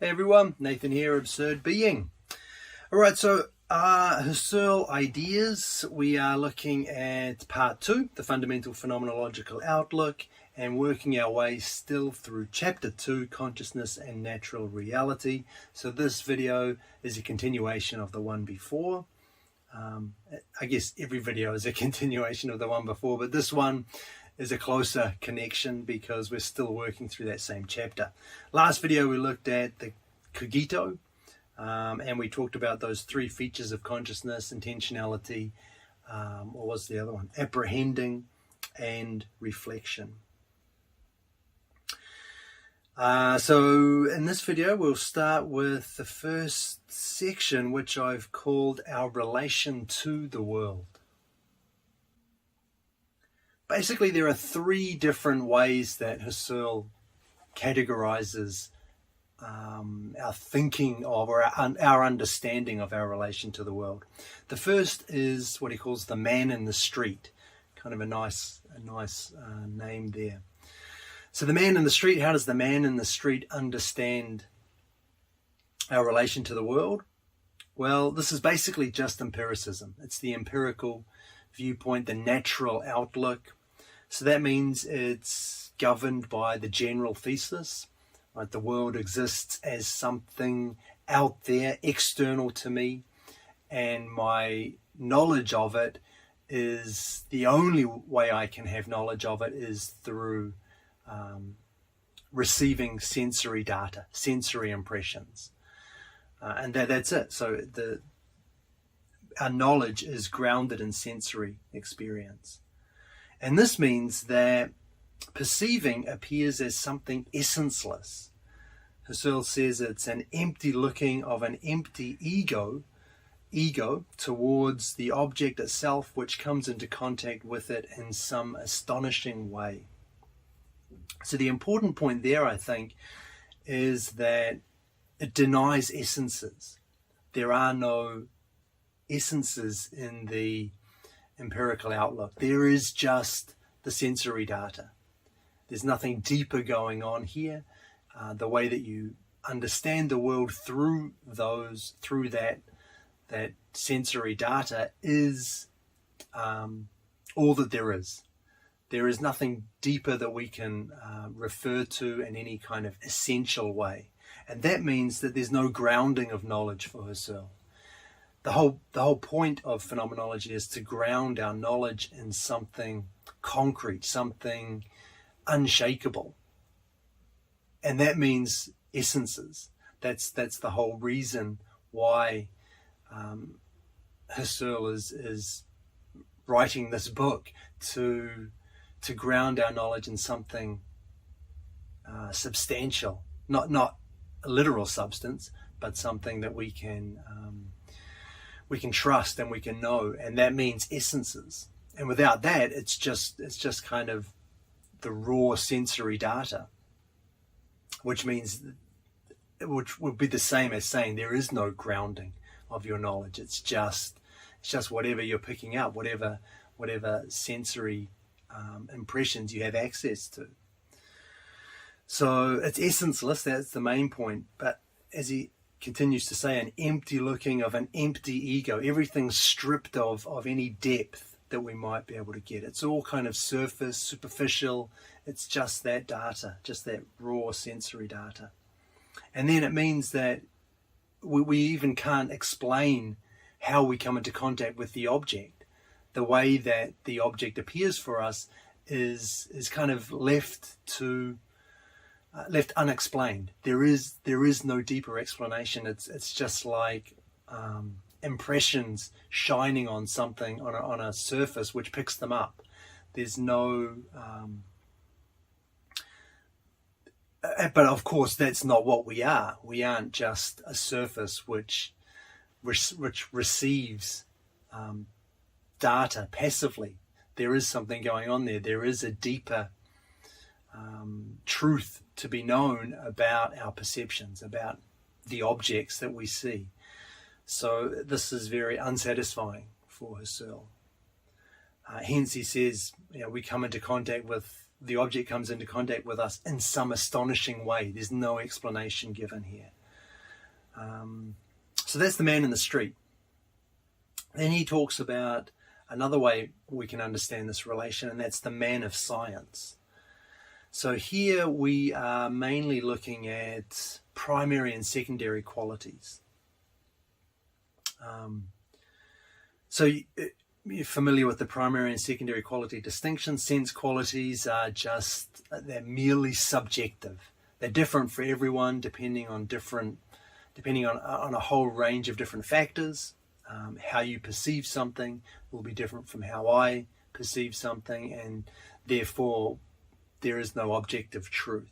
Hey everyone, Nathan here, Absurd Being. Alright, so Husserl ideas. We are looking at part 2, the fundamental phenomenological outlook, and working our way still through chapter 2, consciousness and natural reality. So this video is a continuation of the one before. I guess every video is a continuation of the one before, but this one is a closer connection because we're still working through that same chapter. Last video we looked at the cogito, and we talked about those three features of consciousness: intentionality, what was the other one? Apprehending and reflection. So in this video we'll start with the first section, which I've called our relation to the world. Basically, there are three different ways that Husserl categorizes our thinking of, or our understanding of our relation to the world. The first is what he calls the man in the street. Kind of a nice name there. So the man in the street, how does the man in the street understand our relation to the world? Well, this is basically just empiricism. It's the empirical viewpoint, the natural outlook. So that means it's governed by the general thesis, right? The world exists as something out there, external to me, and my knowledge of it is, the only way I can have knowledge of it is through receiving sensory data, sensory impressions. And that's it. So our knowledge is grounded in sensory experience. And this means that perceiving appears as something essenceless. Husserl says it's an empty looking of an empty ego towards the object itself, which comes into contact with it in some astonishing way. So the important point there, I think, is that it denies essences. There are no essences in the empirical outlook. There is just the sensory data. There's nothing deeper going on here. The way that you understand the world through that sensory data is all that there is. There is nothing deeper that we can refer to in any kind of essential way. And that means that there's no grounding of knowledge for Husserl. The whole point of phenomenology is to ground our knowledge in something concrete, something unshakable. And that means essences. That's the whole reason why Husserl is writing this book, to ground our knowledge in something substantial, not a literal substance, but something that we can trust and we can know, and that means essences. And without that, it's just kind of the raw sensory data, which would be the same as saying there is no grounding of your knowledge. It's just whatever you're picking up, whatever sensory impressions you have access to. So it's essenceless. That's the main point. But as he continues to say, an empty looking of an empty ego. Everything's stripped of any depth that we might be able to get. It's all kind of surface, superficial. It's just that data, just that raw sensory data. And then it means that we even can't explain how we come into contact with the object. The way that the object appears for us is kind of left unexplained. There is no deeper explanation. It's just like impressions shining on something on a surface which picks them up. There's no but of course that's not what we are. We aren't just a surface which receives data passively. There is something going on there. There is a deeper truth to be known about our perceptions, about the objects that we see. So this is very unsatisfying for Husserl. Hence he says, we come into contact with, the object comes into contact with us in some astonishing way. There's no explanation given here. So that's the man in the street. Then he talks about another way we can understand this relation, and that's the man of science. So here we are mainly looking at primary and secondary qualities. So you're familiar with the primary and secondary quality distinction. Sense qualities are they're merely subjective. They're different for everyone depending on a whole range of different factors. How you perceive something will be different from how I perceive something, and therefore there is no objective truth.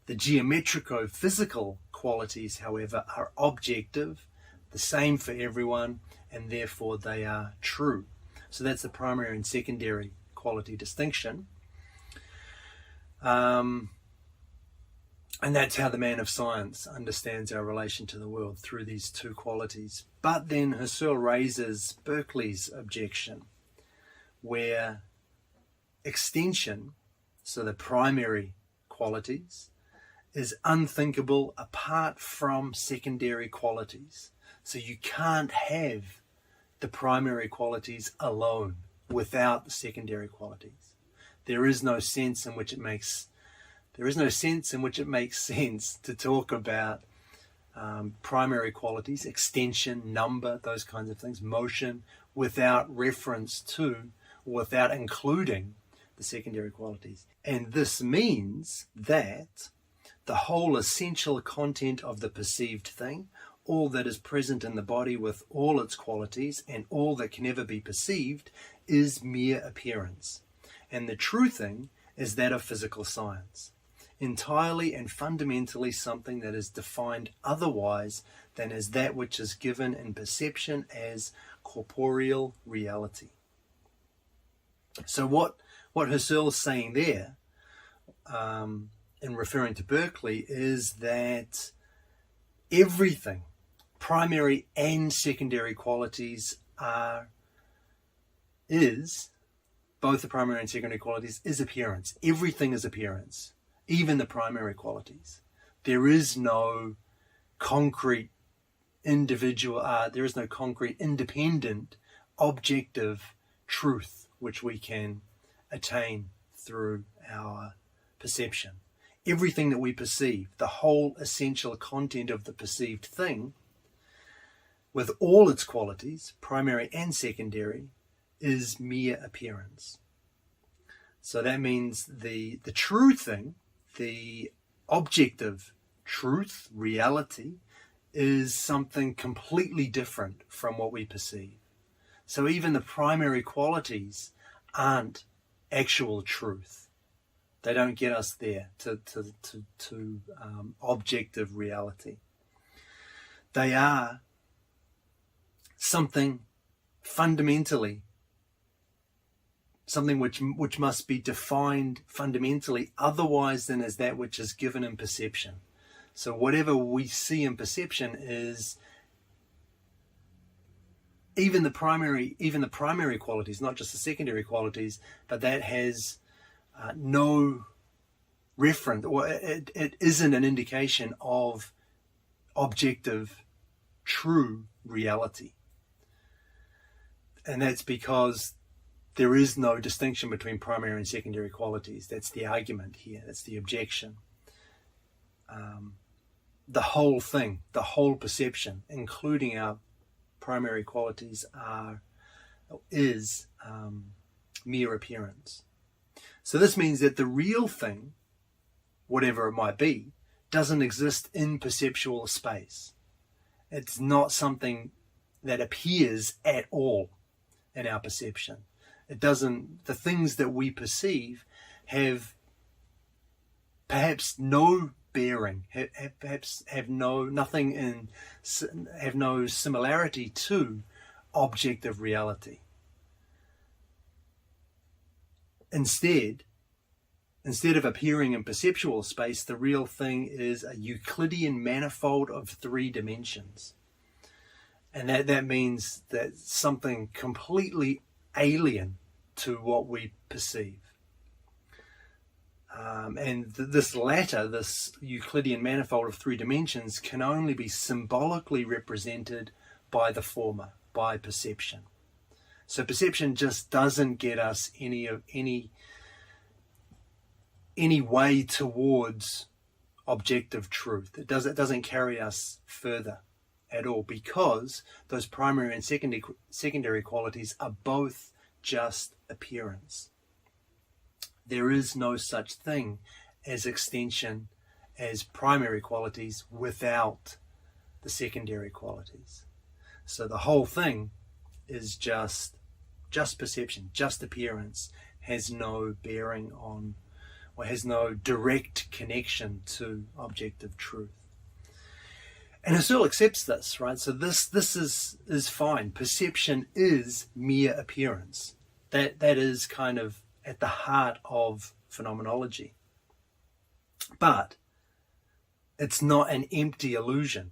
The geometrico-physical qualities, however, are objective, the same for everyone, and therefore they are true. So that's the primary and secondary quality distinction. And that's how the man of science understands our relation to the world, through these two qualities. But then Husserl raises Berkeley's objection, where extension, so the primary qualities, is unthinkable apart from secondary qualities. So you can't have the primary qualities alone without the secondary qualities. There is no sense in which it makes sense to talk about primary qualities, extension, number, those kinds of things, motion, without reference to, without including the secondary qualities. And this means that the whole essential content of the perceived thing, all that is present in the body with all its qualities and all that can ever be perceived, is mere appearance. And the true thing is that of physical science, entirely and fundamentally something that is defined otherwise than as that which is given in perception as corporeal reality. So what Husserl is saying there, in referring to Berkeley, is that everything, primary and secondary qualities, both the primary and secondary qualities, is appearance. Everything is appearance, even the primary qualities. There is no concrete independent, objective truth which we can attain through our perception. Everything that we perceive, the whole essential content of the perceived thing, with all its qualities, primary and secondary, is mere appearance. So that means the true thing, the objective truth, reality, is something completely different from what we perceive. So even the primary qualities aren't actual truth. They don't get us there to objective reality. They are something fundamentally, something which must be defined fundamentally otherwise than as that which is given in perception. So whatever we see in perception is even the primary qualities, not just the secondary qualities, but that has no reference, or it isn't an indication of objective, true reality. And that's because there is no distinction between primary and secondary qualities. That's the argument here. That's the objection. The whole thing, the whole perception, including our primary qualities, is mere appearance. So this means that the real thing, whatever it might be, doesn't exist in perceptual space. It's not something that appears at all in our perception. It doesn't. The things that we perceive have perhaps no bearing, have no similarity to objective reality. Instead of appearing in perceptual space, the real thing is a Euclidean manifold of 3 dimensions. And that means that something completely alien to what we perceive. This latter, this Euclidean manifold of three dimensions, can only be symbolically represented by the former, by perception. So perception just doesn't get us any way towards objective truth. It doesn't carry us further at all, because those primary and secondary qualities are both just appearance. There is no such thing as extension, as primary qualities without the secondary qualities. So the whole thing is just perception, just appearance, has no bearing on, or has no direct connection to objective truth. And Husserl accepts this, right? So this is fine. Perception is mere appearance. That is kind of at the heart of phenomenology. But it's not an empty illusion.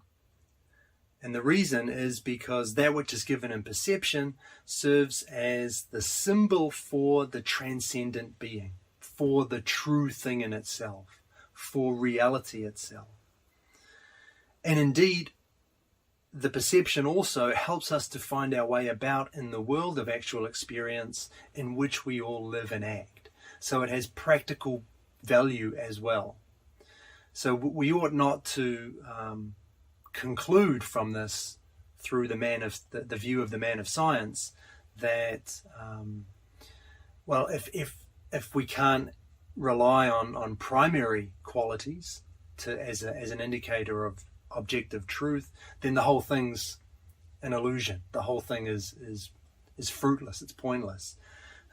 And the reason is because that which is given in perception serves as the symbol for the transcendent being, for the true thing in itself, for reality itself. And indeed, the perception also helps us to find our way about in the world of actual experience in which we all live and act. So it has practical value as well. So we ought not to conclude from this, through the view of the man of science, that if we can't rely on primary qualities as an indicator of objective truth, then the whole thing's an illusion. The whole thing is fruitless. It's pointless.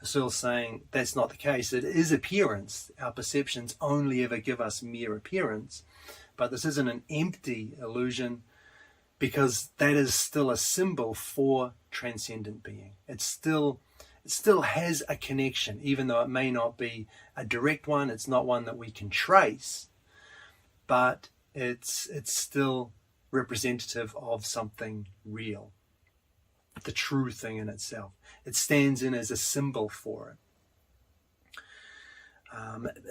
Husserl's saying that's not the case. It is appearance. Our perceptions only ever give us mere appearance, but this isn't an empty illusion, because that is still a symbol for transcendent being. It still has a connection, even though it may not be a direct one. It's not one that we can trace, but it's still representative of something real, the true thing in itself. It stands in as a symbol for it.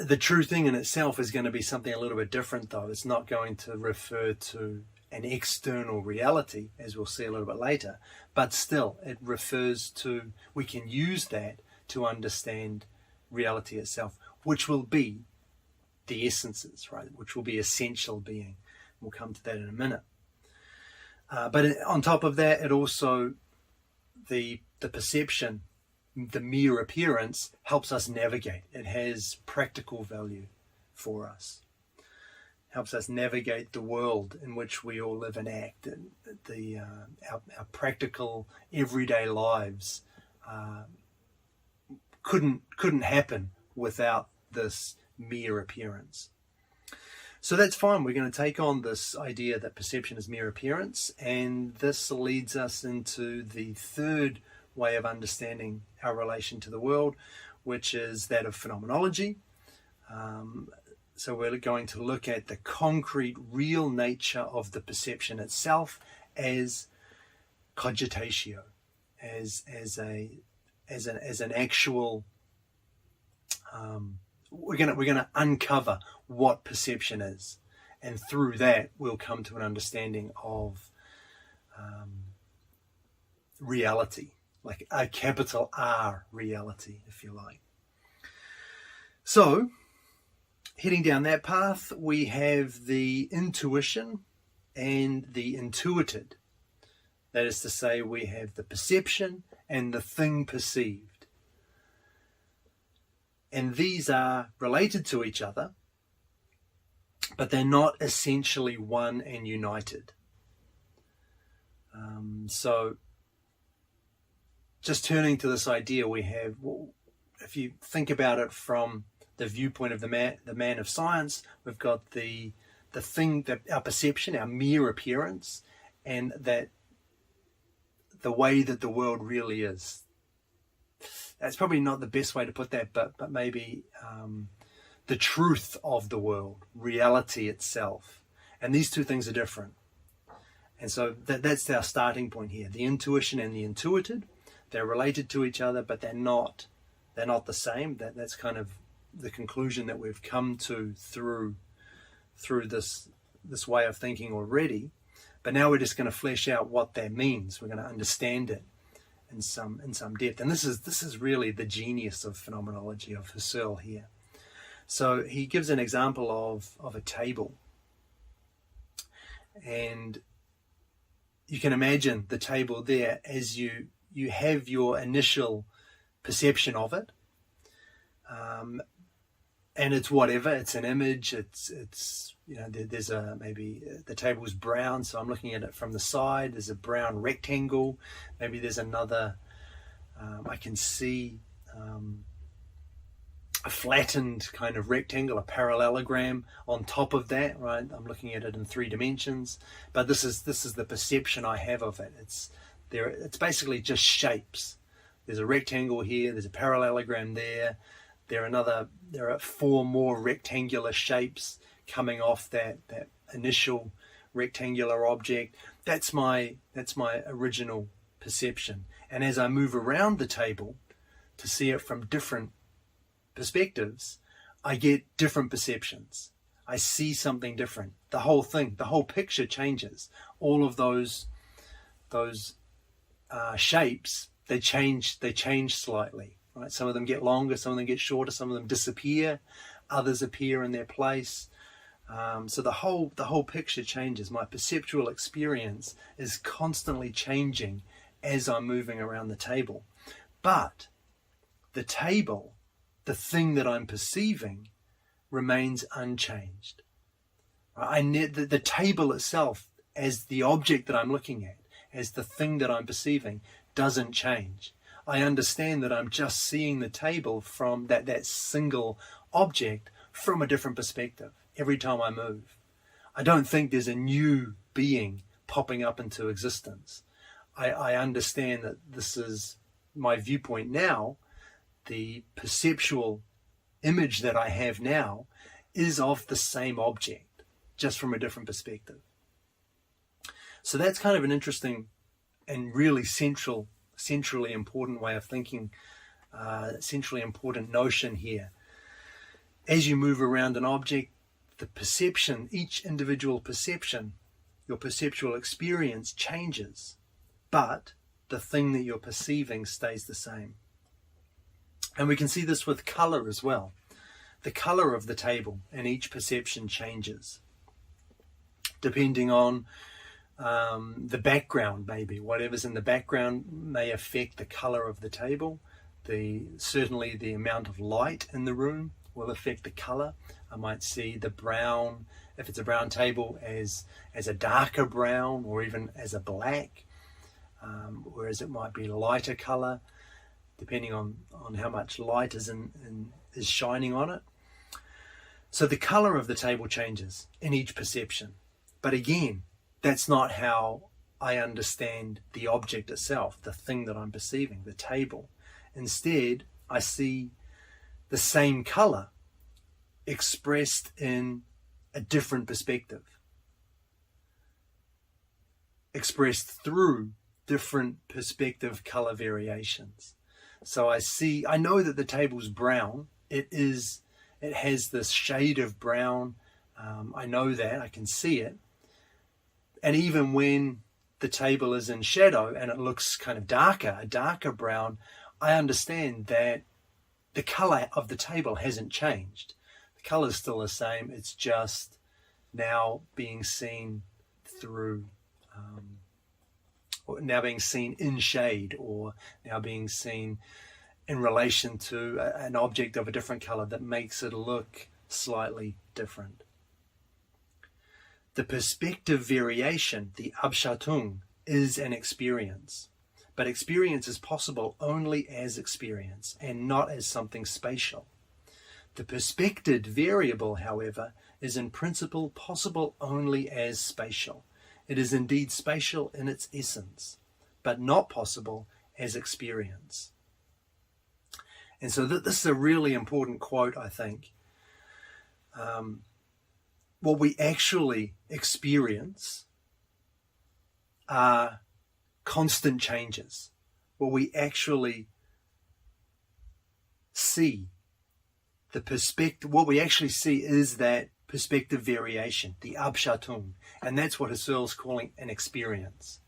The true thing in itself is going to be something a little bit different, though. It's not going to refer to an external reality, as we'll see a little bit later, but still it refers to, we can use that to understand reality itself, which will be the essences, right? Which will be essential being. We'll come to that in a minute. But on top of that, it also, the perception, the mere appearance, helps us navigate. It has practical value for us. Helps us navigate the world in which we all live and act. Our practical everyday lives couldn't happen without this mere appearance. So that's fine. We're going to take on this idea that perception is mere appearance, and this leads us into the third way of understanding our relation to the world, which is that of phenomenology. So we're going to look at the concrete, real nature of the perception itself as cogitatio, as an actual. We're going to uncover what perception is, and through that we'll come to an understanding of reality, like a capital R reality, if you like. So, heading down that path, we have the intuition and the intuited. That is to say, we have the perception and the thing perceived. And these are related to each other, but they're not essentially one and united. So, just turning to this idea, we have, if you think about it from the viewpoint of the man of science, we've got the thing, that our perception, our mere appearance, and that the way that the world really is. That's probably not the best way to put that, but maybe the truth of the world, reality itself. And these two things are different. And so that's our starting point here. The intuition and the intuited, they're related to each other, but they're not the same. That's kind of the conclusion that we've come to through this way of thinking already. But now we're just going to flesh out what that means. We're going to understand it in some depth. And this is really the genius of phenomenology, of Husserl here. So he gives an example of a table. And you can imagine the table there as you have your initial perception of it. And it's whatever, it's an image, it's there's maybe the table's brown, so I'm looking at it from the side. There's a brown rectangle. Maybe there's another, I can see a flattened kind of rectangle, a parallelogram on top of that, right? I'm looking at it in 3 dimensions, but this is the perception I have of it. It's basically just shapes. There's a rectangle here, there's a parallelogram there. There are 4 more rectangular shapes coming off that initial rectangular object. That's my original perception. And as I move around the table to see it from different perspectives, I get different perceptions. I see something different. The whole picture changes. All of those shapes, they change slightly. Right? Some of them get longer, some of them get shorter, some of them disappear, others appear in their place. So the whole picture changes. My perceptual experience is constantly changing as I'm moving around the table. But the table, the thing that I'm perceiving, remains unchanged. The table itself, as the object that I'm looking at, as the thing that I'm perceiving, doesn't change. I understand that I'm just seeing the table from that single object from a different perspective every time I move. I don't think there's a new being popping up into existence. I understand that this is my viewpoint now. The perceptual image that I have now is of the same object, just from a different perspective. So that's kind of an interesting and really centrally important way of thinking, centrally important notion here. As you move around an object, the perception, each individual perception, your perceptual experience changes, but the thing that you're perceiving stays the same. And we can see this with color as well. The color of the table and each perception changes depending on the background. Maybe whatever's in the background may affect the color of the table. Certainly the amount of light in the room will affect the color. I might see the brown, if it's a brown table, as a darker brown or even as a black, whereas it might be lighter color depending on how much light is shining on it. So the color of the table changes in each perception. But again, that's not how I understand the object itself, the thing that I'm perceiving, the table. Instead, I see the same color expressed in a different perspective, expressed through different perspective color variations. So I know that the table's brown. It has this shade of brown. I know that, I can see it. And even when the table is in shadow and it looks kind of darker, a darker brown, I understand that the color of the table hasn't changed. The color is still the same. It's just now being seen through, or now being seen in shade, or now being seen in relation to an object of a different color that makes it look slightly different. The perspective variation, the Abschattung, is an experience. But experience is possible only as experience and not as something spatial. The perspected variable, however, is in principle possible only as spatial. It is indeed spatial in its essence, but not possible as experience. And so this is a really important quote, I think. What we actually experience are constant changes. What we actually see, what we actually see is that perspective variation, the Abschattung, and that's what Husserl's calling an experience.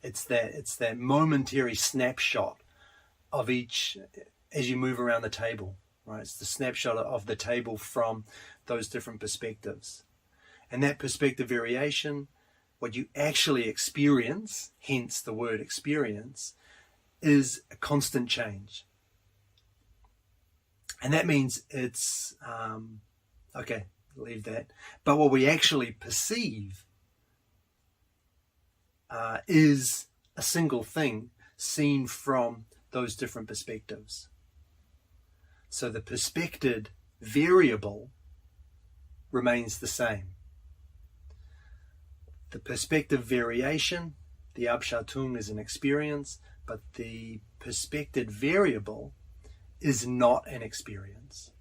It's that momentary snapshot of each as you move around the table, right? It's the snapshot of the table from those different perspectives. And that perspective variation, what you actually experience, hence the word experience, is a constant change. And that means it's, okay, leave that. But what we actually perceive is a single thing seen from those different perspectives. So the perspected variable remains the same. The perspective variation, the Abschattung, is an experience, but the perspected variable is not an experience,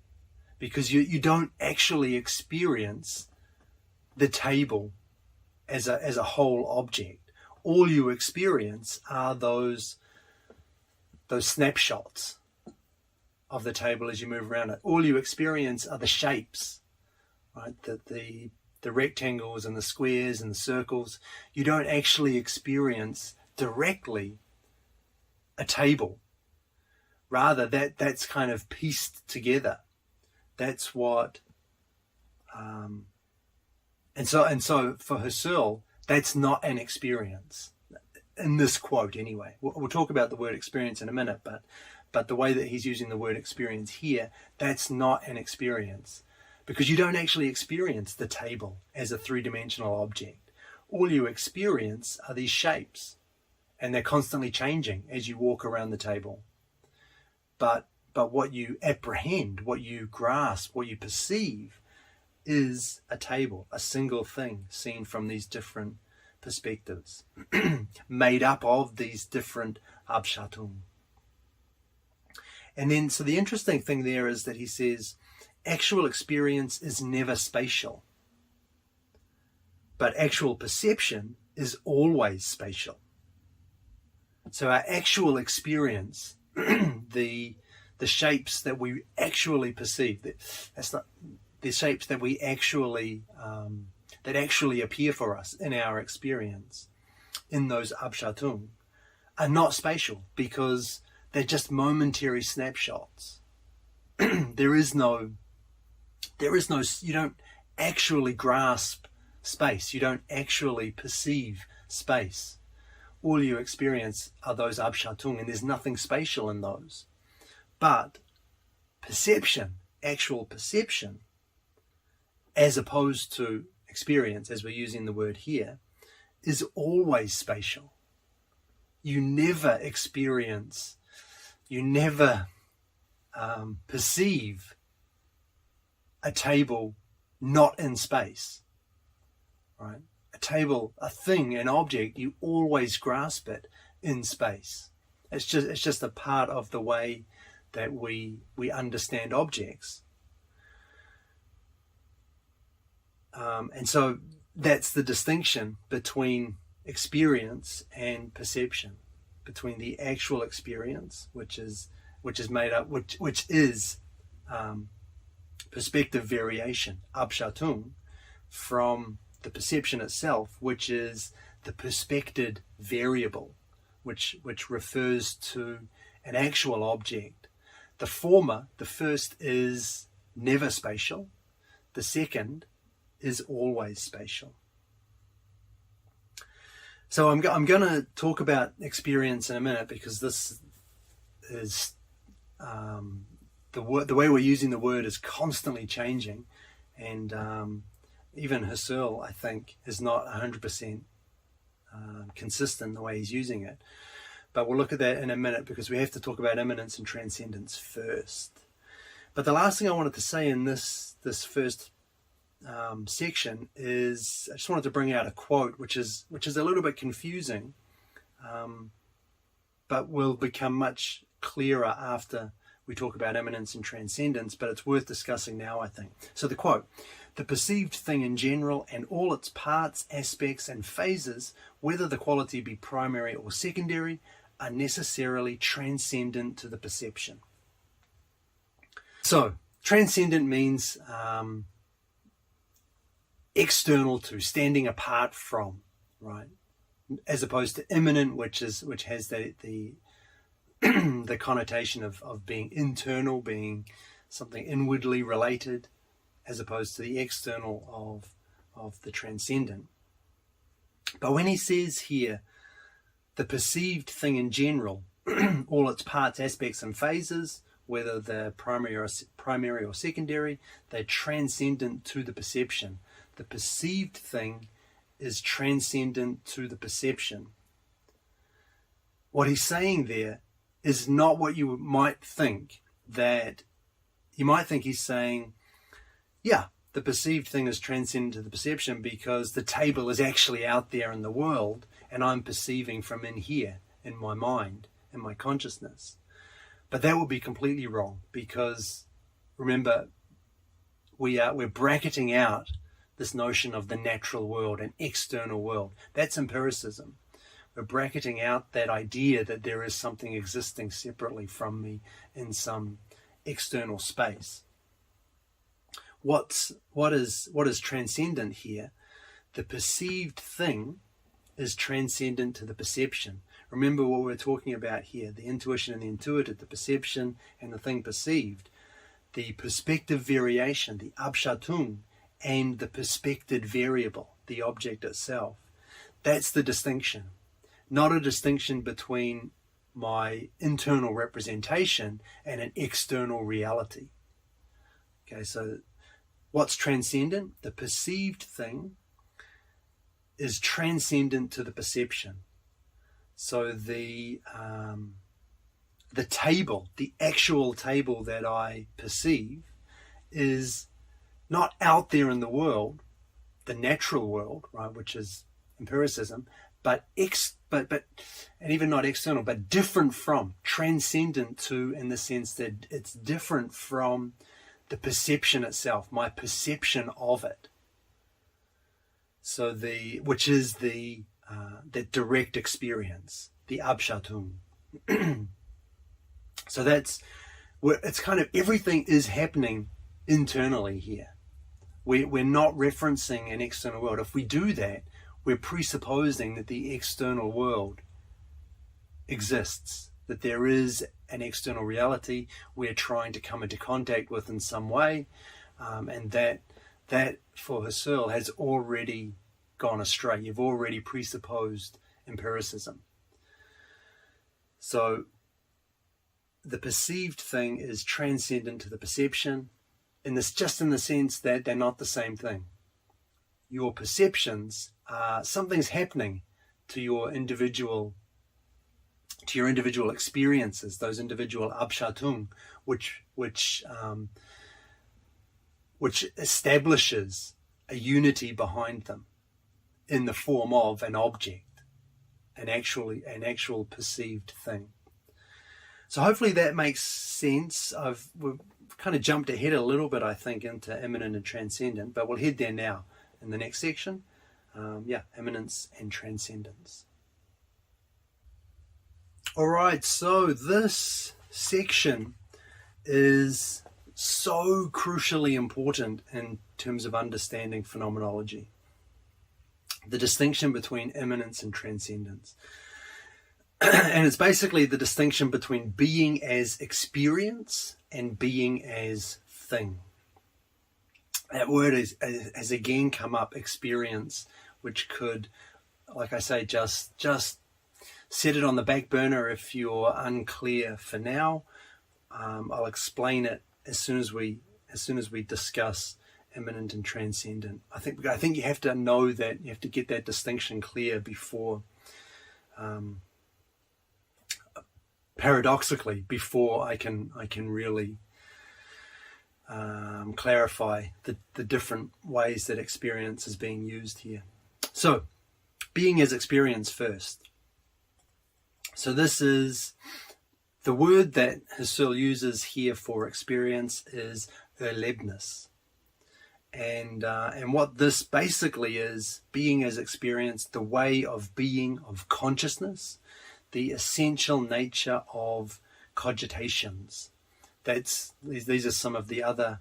because you don't actually experience the table as a whole object. All you experience are those snapshots of the table as you move around it. All you experience are the shapes, right? The rectangles and the squares and the circles. You don't actually experience directly a table. Rather, that's kind of pieced together. That's what, and so for Husserl, that's not an experience. In this quote, anyway. We'll talk about the word experience in a minute, but the way that he's using the word experience here, that's not an experience. Because you don't actually experience the table as a three-dimensional object. All you experience are these shapes, and they're constantly changing as you walk around the table. But what you apprehend, what you grasp, what you perceive is a table, a single thing seen from these different perspectives, made up of these different Abschattung. And then, so the interesting thing there is that he says, actual experience is never spatial, but actual perception is always spatial. So our actual experience, the shapes that we actually perceive, that's not the shapes that we actually that actually appear for us in our experience, in those Abschattung, are not spatial, because they're just momentary snapshots. There is no, you don't actually grasp space. You don't actually perceive space. All you experience are those Abschattung, and there's nothing spatial in those. But perception, actual perception, as opposed to experience, as we're using the word here, is always spatial. You never experience, you never perceive a table not in space, right? A table, a thing, an object, you always grasp it in space. It's just a part of the way that we understand objects. And so that's the distinction between experience and perception, between the actual experience, which is made up, which is perspective variation, Abschattung, from the perception itself, which is the perspected variable, which refers to an actual object. The former, the first, is never spatial. The second is always spatial. So I'm going to talk about experience in a minute, because this is the way we're using the word is constantly changing, and even Husserl, I think, is not 100% consistent in the way he's using it. But we'll look at that in a minute, because we have to talk about immanence and transcendence first. But the last thing I wanted to say in this first section is, I just wanted to bring out a quote which is a little bit confusing, but will become much clearer after we talk about immanence and transcendence, but it's worth discussing now, I think. So the quote: "The perceived thing in general and all its parts, aspects and phases, whether the quality be primary or secondary, are necessarily transcendent to the perception." So transcendent means external to, standing apart from, right? As opposed to immanent, which has the the connotation of being internal, being something inwardly related, as opposed to the external of the transcendent. But when he says here, the perceived thing in general, all its parts, aspects, and phases, whether they're primary or secondary, they're transcendent to the perception. The perceived thing is transcendent to the perception. What he's saying there is not what you might think. That you might think he's saying, yeah, the perceived thing is transcendent to the perception because the table is actually out there in the world and I'm perceiving from in here, in my mind, in my consciousness. But that would be completely wrong, because remember, we're bracketing out this notion of the natural world, an external world. That's empiricism. We're bracketing out that idea that there is something existing separately from me in some external space. What is transcendent here? The perceived thing is transcendent to the perception. Remember what we're talking about here, the intuition and the intuited, the perception and the thing perceived, the perspective variation, the Abschattung, and the perspected variable, the object itself. That's the distinction. Not a distinction between my internal representation and an external reality. Okay, so what's transcendent? The perceived thing is transcendent to the perception. So the table, the actual table that I perceive, is not out there in the world, the natural world, right, which is empiricism, but and even not external, but different from, transcendent to, in the sense that it's different from the perception itself, my perception of it. So which is the direct experience, the Abschattung. So it's kind of everything is happening internally here. We're not referencing an external world. If we do that, we're presupposing that the external world exists, that there is an external reality we're trying to come into contact with in some way, and that for Husserl has already gone astray. You've already presupposed empiricism. So the perceived thing is transcendent to the perception, in the sense that they're not the same thing. Your perceptions are, something's happening to your individual experiences, those individual Abschattung, which establishes a unity behind them in the form of an object, an actual perceived thing. So hopefully that makes sense. We've kind of jumped ahead a little bit, I think, into immanent and transcendent, but we'll head there now in the next section. Immanence and transcendence. All right, so this section is so crucially important in terms of understanding phenomenology. The distinction between immanence and transcendence. And it's basically the distinction between being as experience and being as thing. That word has again come up, experience, which could, like I say, just set it on the back burner if you're unclear for now. I'll explain it as soon as we discuss immanent and transcendent. I think you have to know that, you have to get that distinction clear before, paradoxically, before I can really clarify the different ways that experience is being used here. So, being as experience first. So this is the word that Husserl uses here for experience is erlebnis. And what this basically is, being as experience, the way of being, of consciousness, the essential nature of cogitations, these are some of the other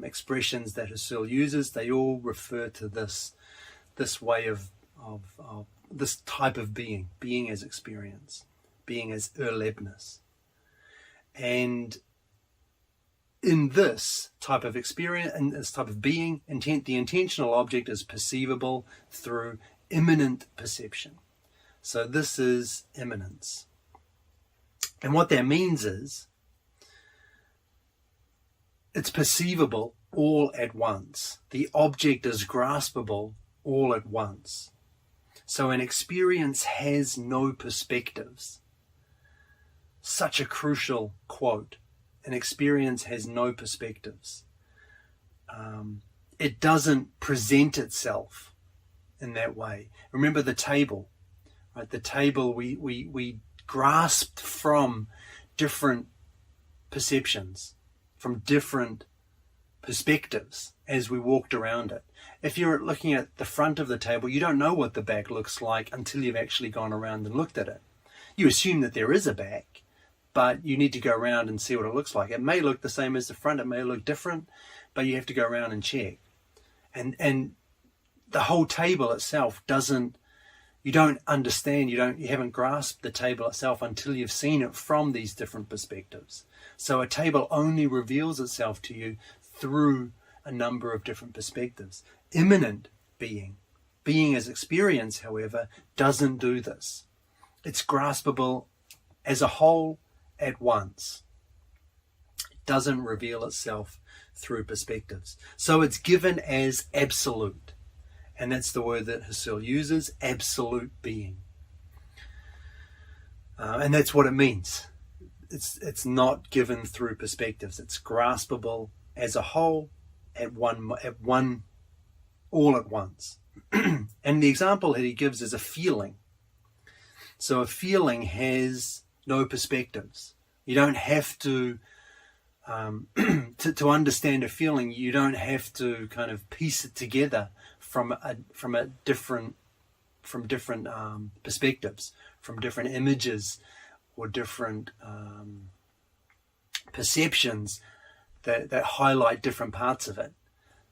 expressions that Husserl uses. They all refer to this way of this type of being as experience, being as erlebnis. And in this type of experience, and this type of being, the intentional object is perceivable through immanent perception. So this is immanence. And what that means is it's perceivable all at once. The object is graspable all at once. So an experience has no perspectives. Such a crucial quote. An experience has no perspectives. It doesn't present itself in that way. Remember the table, right? The table we grasped from different perceptions, from different perspectives as we walked around it. If you're looking at the front of the table, you don't know what the back looks like until you've actually gone around and looked at it. You assume that there is a back, but you need to go around and see what it looks like. It may look the same as the front, it may look different, but you have to go around and check. And the whole table itself you don't understand, you haven't grasped the table itself until you've seen it from these different perspectives. So a table only reveals itself to you through a number of different perspectives. Immanent being as experience, however, doesn't do this. It's graspable as a whole at once. It doesn't reveal itself through perspectives. So it's given as absolute. And that's the word that Husserl uses, absolute being. And that's what it means. It's not given through perspectives. It's graspable as a whole all at once. And the example that he gives is a feeling. So a feeling has no perspectives. You don't have to to understand a feeling. You don't have to kind of piece it together from different perspectives, from different images or different perceptions that highlight different parts of it.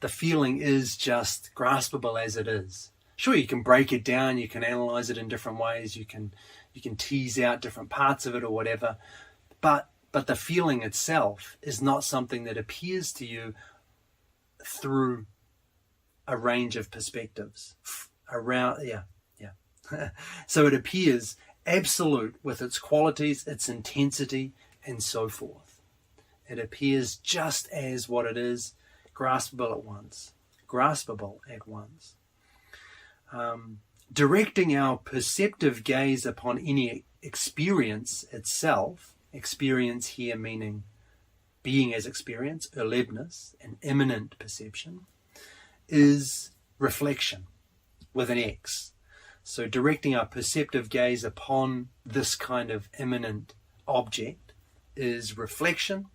The feeling is just graspable as it is. Sure, you can break it down, you can analyze it in different ways, you can tease out different parts of it or whatever, but the feeling itself is not something that appears to you through a range of perspectives. So it appears absolute with its qualities, its intensity, and so forth. It appears just as what it is, graspable at once. Directing our perceptive gaze upon any experience itself, experience here meaning being as experience, erlebnis, and immanent perception, is reflection with an X. So directing our perceptive gaze upon this kind of immanent object is reflection,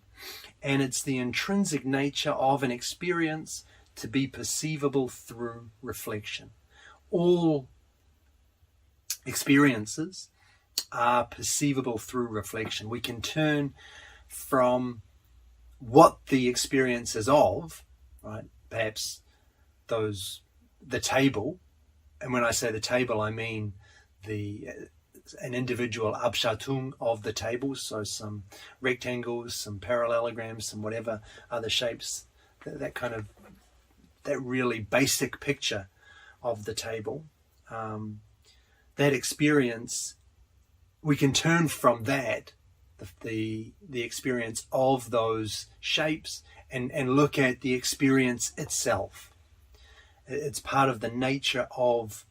and it's the intrinsic nature of an experience to be perceivable through reflection. All experiences are perceivable through reflection. We can turn from what the experience is of, right? Perhaps the table, and when I say the table, I mean an individual Abschattung of the table, so some rectangles, some parallelograms, some whatever other shapes, that really basic picture of the table. That experience, we can turn from that, the experience of those shapes, and look at the experience itself. It's part of the nature of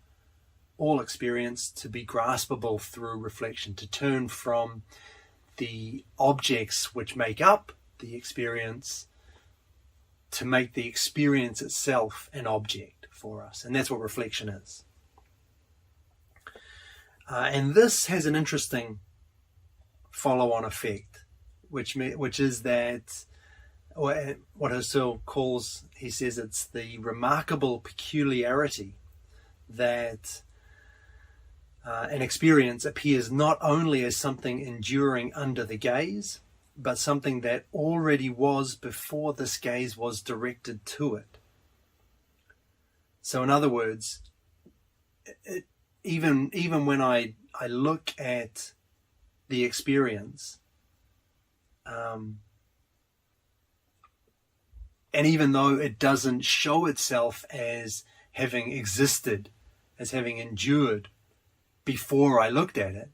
all experience to be graspable through reflection, to turn from the objects which make up the experience to make the experience itself an object for us. And that's what reflection is. And this has an interesting follow-on effect, which is that, or what Husserl calls, he says it's the remarkable peculiarity that an experience appears not only as something enduring under the gaze, but something that already was before this gaze was directed to it. So in other words, even when I look at the experience, and even though it doesn't show itself as having existed, as having endured before I looked at it,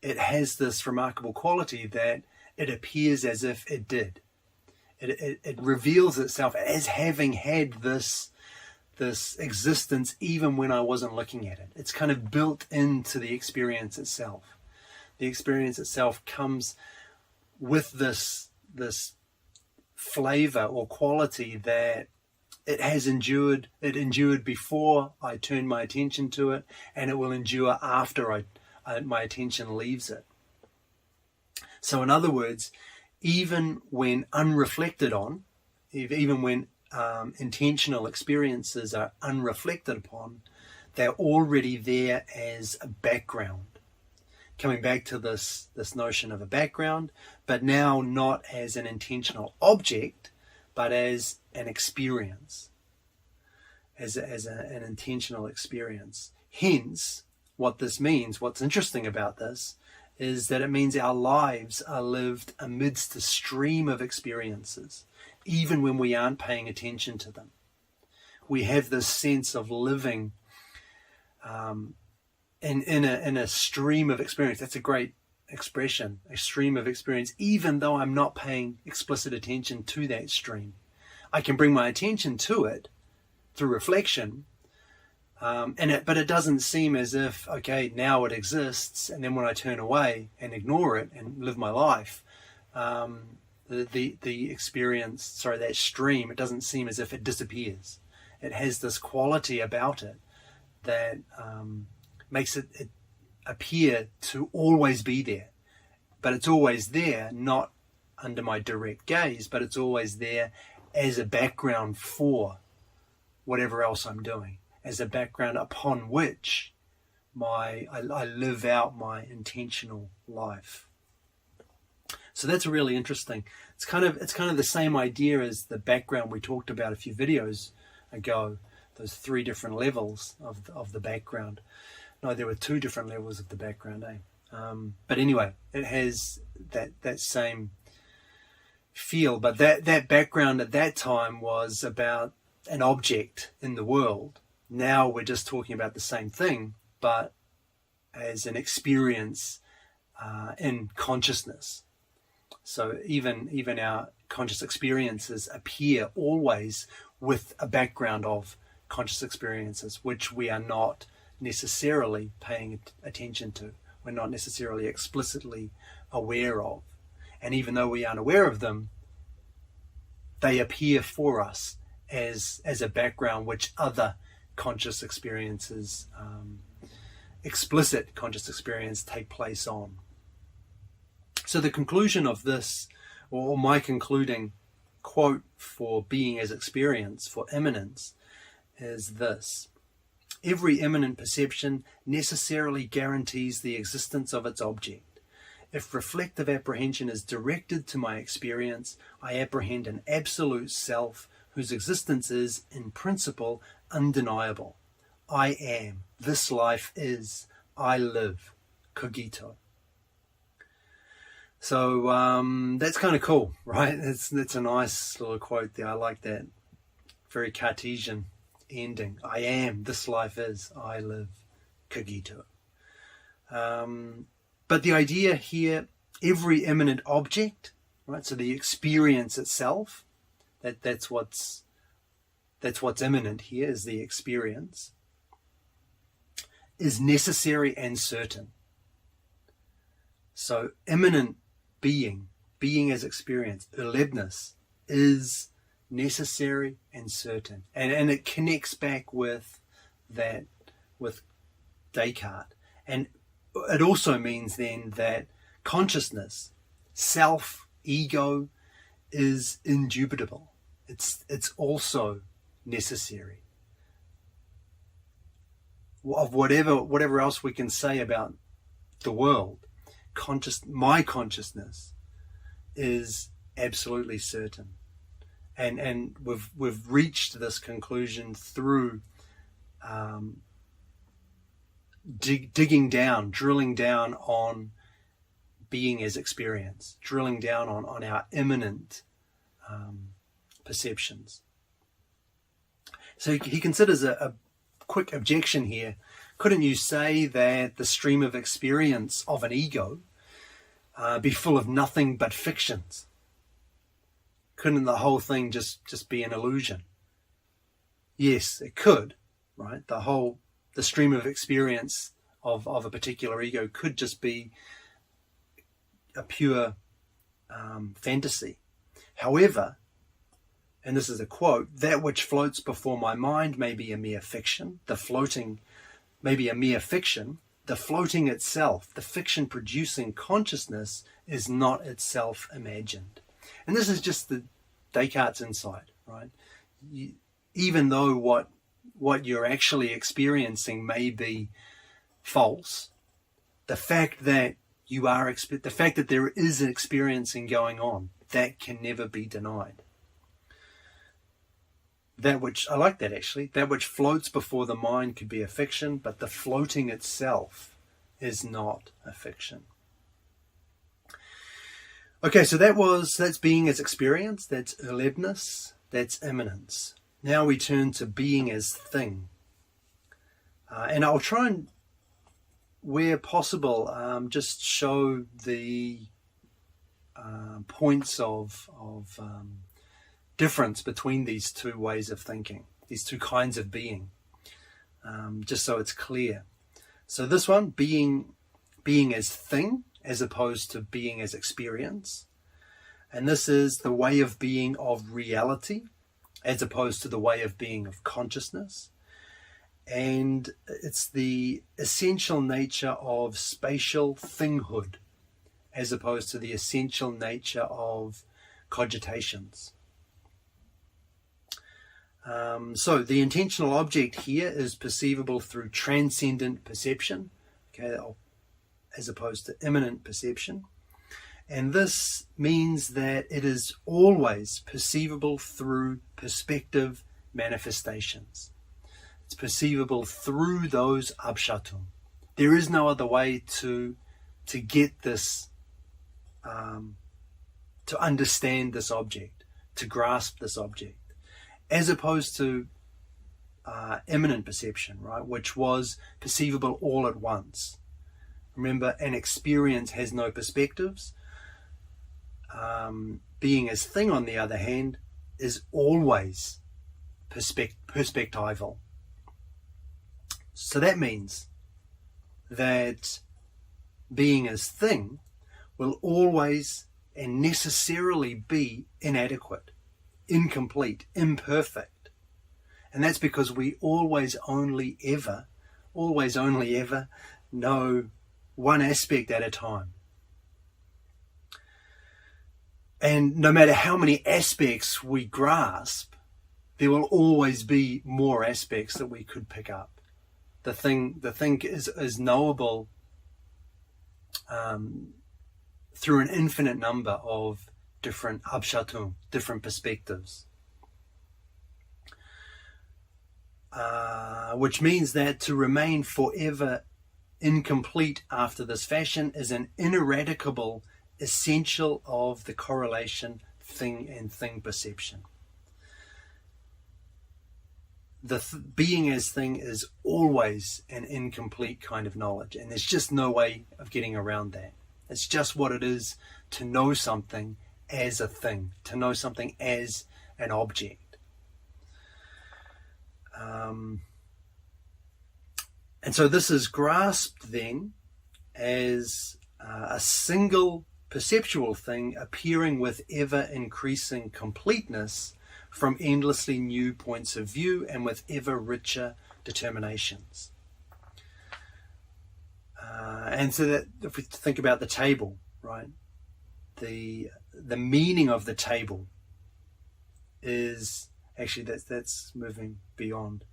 it has this remarkable quality that it appears as if it did. It reveals itself as having had this existence even when I wasn't looking at it. It's kind of built into the experience itself. The experience itself comes with this flavor or quality that it has endured. It endured before I turned my attention to it, and it will endure after my attention leaves it. So in other words, even when unreflected on, even when intentional experiences are unreflected upon, they're already there as a background. Coming back to this notion of a background, but now not as an intentional object, but as an experience, as an intentional experience. Hence, what this means, what's interesting about this, is that it means our lives are lived amidst a stream of experiences, even when we aren't paying attention to them. We have this sense of living in a stream of experience. That's a great expression, a stream of experience, even though I'm not paying explicit attention to that stream. I can bring my attention to it through reflection, but it doesn't seem as if, okay, now it exists, and then when I turn away and ignore it and live my life, the experience, that stream, it doesn't seem as if it disappears. It has this quality about it that makes it appear to always be there. But it's always there, not under my direct gaze, but it's always there as a background for whatever else I'm doing, as a background upon which I live out my intentional life. So that's really interesting. It's kind of the same idea as the background we talked about a few videos ago, those 3 different levels of the background. No, there were 2 different levels of the background, but anyway, it has that same feel. But that background at that time was about an object in the world. Now we're just talking about the same thing, but as an experience in consciousness. So even our conscious experiences appear always with a background of conscious experiences, which we are not necessarily paying attention to. We're not necessarily explicitly aware of. And even though we aren't aware of them, they appear for us as a background which other conscious experiences, explicit conscious experience, take place on. So the conclusion of this, or my concluding quote for being as experience, for immanence, is this: every immanent perception necessarily guarantees the existence of its object. If reflective apprehension is directed to my experience, I apprehend an absolute self whose existence is, in principle, undeniable. I am. This life is. I live. Cogito. So that's kind of cool, right? That's a nice little quote there. I like that. Very Cartesian ending. I am. This life is. I live. Cogito. But the idea here, every immanent object, right? So the experience itself, that's what's immanent here, is the experience, is necessary and certain. So immanent being as experience, erlebnis, is necessary and certain. And it connects back with that, with Descartes. And it also means then that consciousness, self, ego, is indubitable. It's also necessary. Of whatever else we can say about the world, my consciousness is absolutely certain. And we've reached this conclusion through digging down, drilling down on being as experience, drilling down on our immanent perceptions. So he considers a quick objection here. Couldn't you say that the stream of experience of an ego be full of nothing but fictions? Couldn't the whole thing just be an illusion? Yes, it could, right? The stream of experience of a particular ego could just be a pure fantasy. However, and this is a quote, that which floats before my mind may be a mere fiction. The floating may be a mere fiction. The floating itself, the fiction producing consciousness, is not itself imagined. And this is just the Descartes' insight, right? Even though what you're actually experiencing may be false, the fact that the fact that there is an experiencing going on, that can never be denied. That which, I like that actually, that which floats before the mind could be a fiction, but the floating itself is not a fiction. Okay, so that's being as experience, that's erlebnis, that's immanence. Now we turn to being as thing. And I'll try and, where possible, just show the points of difference between these two ways of thinking, these two kinds of being, just so it's clear. So this one, being as thing, as opposed to being as experience. And this is the way of being of reality, as opposed to the way of being of consciousness. And it's the essential nature of spatial thinghood, as opposed to the essential nature of cogitations. So the intentional object here is perceivable through transcendent perception, okay, as opposed to immanent perception. And this means that it is always perceivable through perspective manifestations. It's perceivable through those abschattung. There is no other way to get this, to understand this object, to grasp this object, as opposed to immanent perception, right, which was perceivable all at once. Remember, an experience has no perspectives. Being as thing, on the other hand, is always perspectival. So that means that being as thing will always and necessarily be inadequate, incomplete, imperfect. And that's because we always only ever know one aspect at a time. And no matter how many aspects we grasp, there will always be more aspects that we could pick up. The thing is knowable through an infinite number of different abschattung, different perspectives. Which means that to remain forever incomplete after this fashion is an ineradicable essential of the correlation thing and thing perception. Being as thing is always an incomplete kind of knowledge, and there's just no way of getting around that. It's just what it is to know something as a thing, to know something as an object. And so this is grasped then as a single perceptual thing appearing with ever increasing completeness from endlessly new points of view and with ever richer determinations. And so that if we think about the table, right, the meaning of the table is actually that's moving beyond.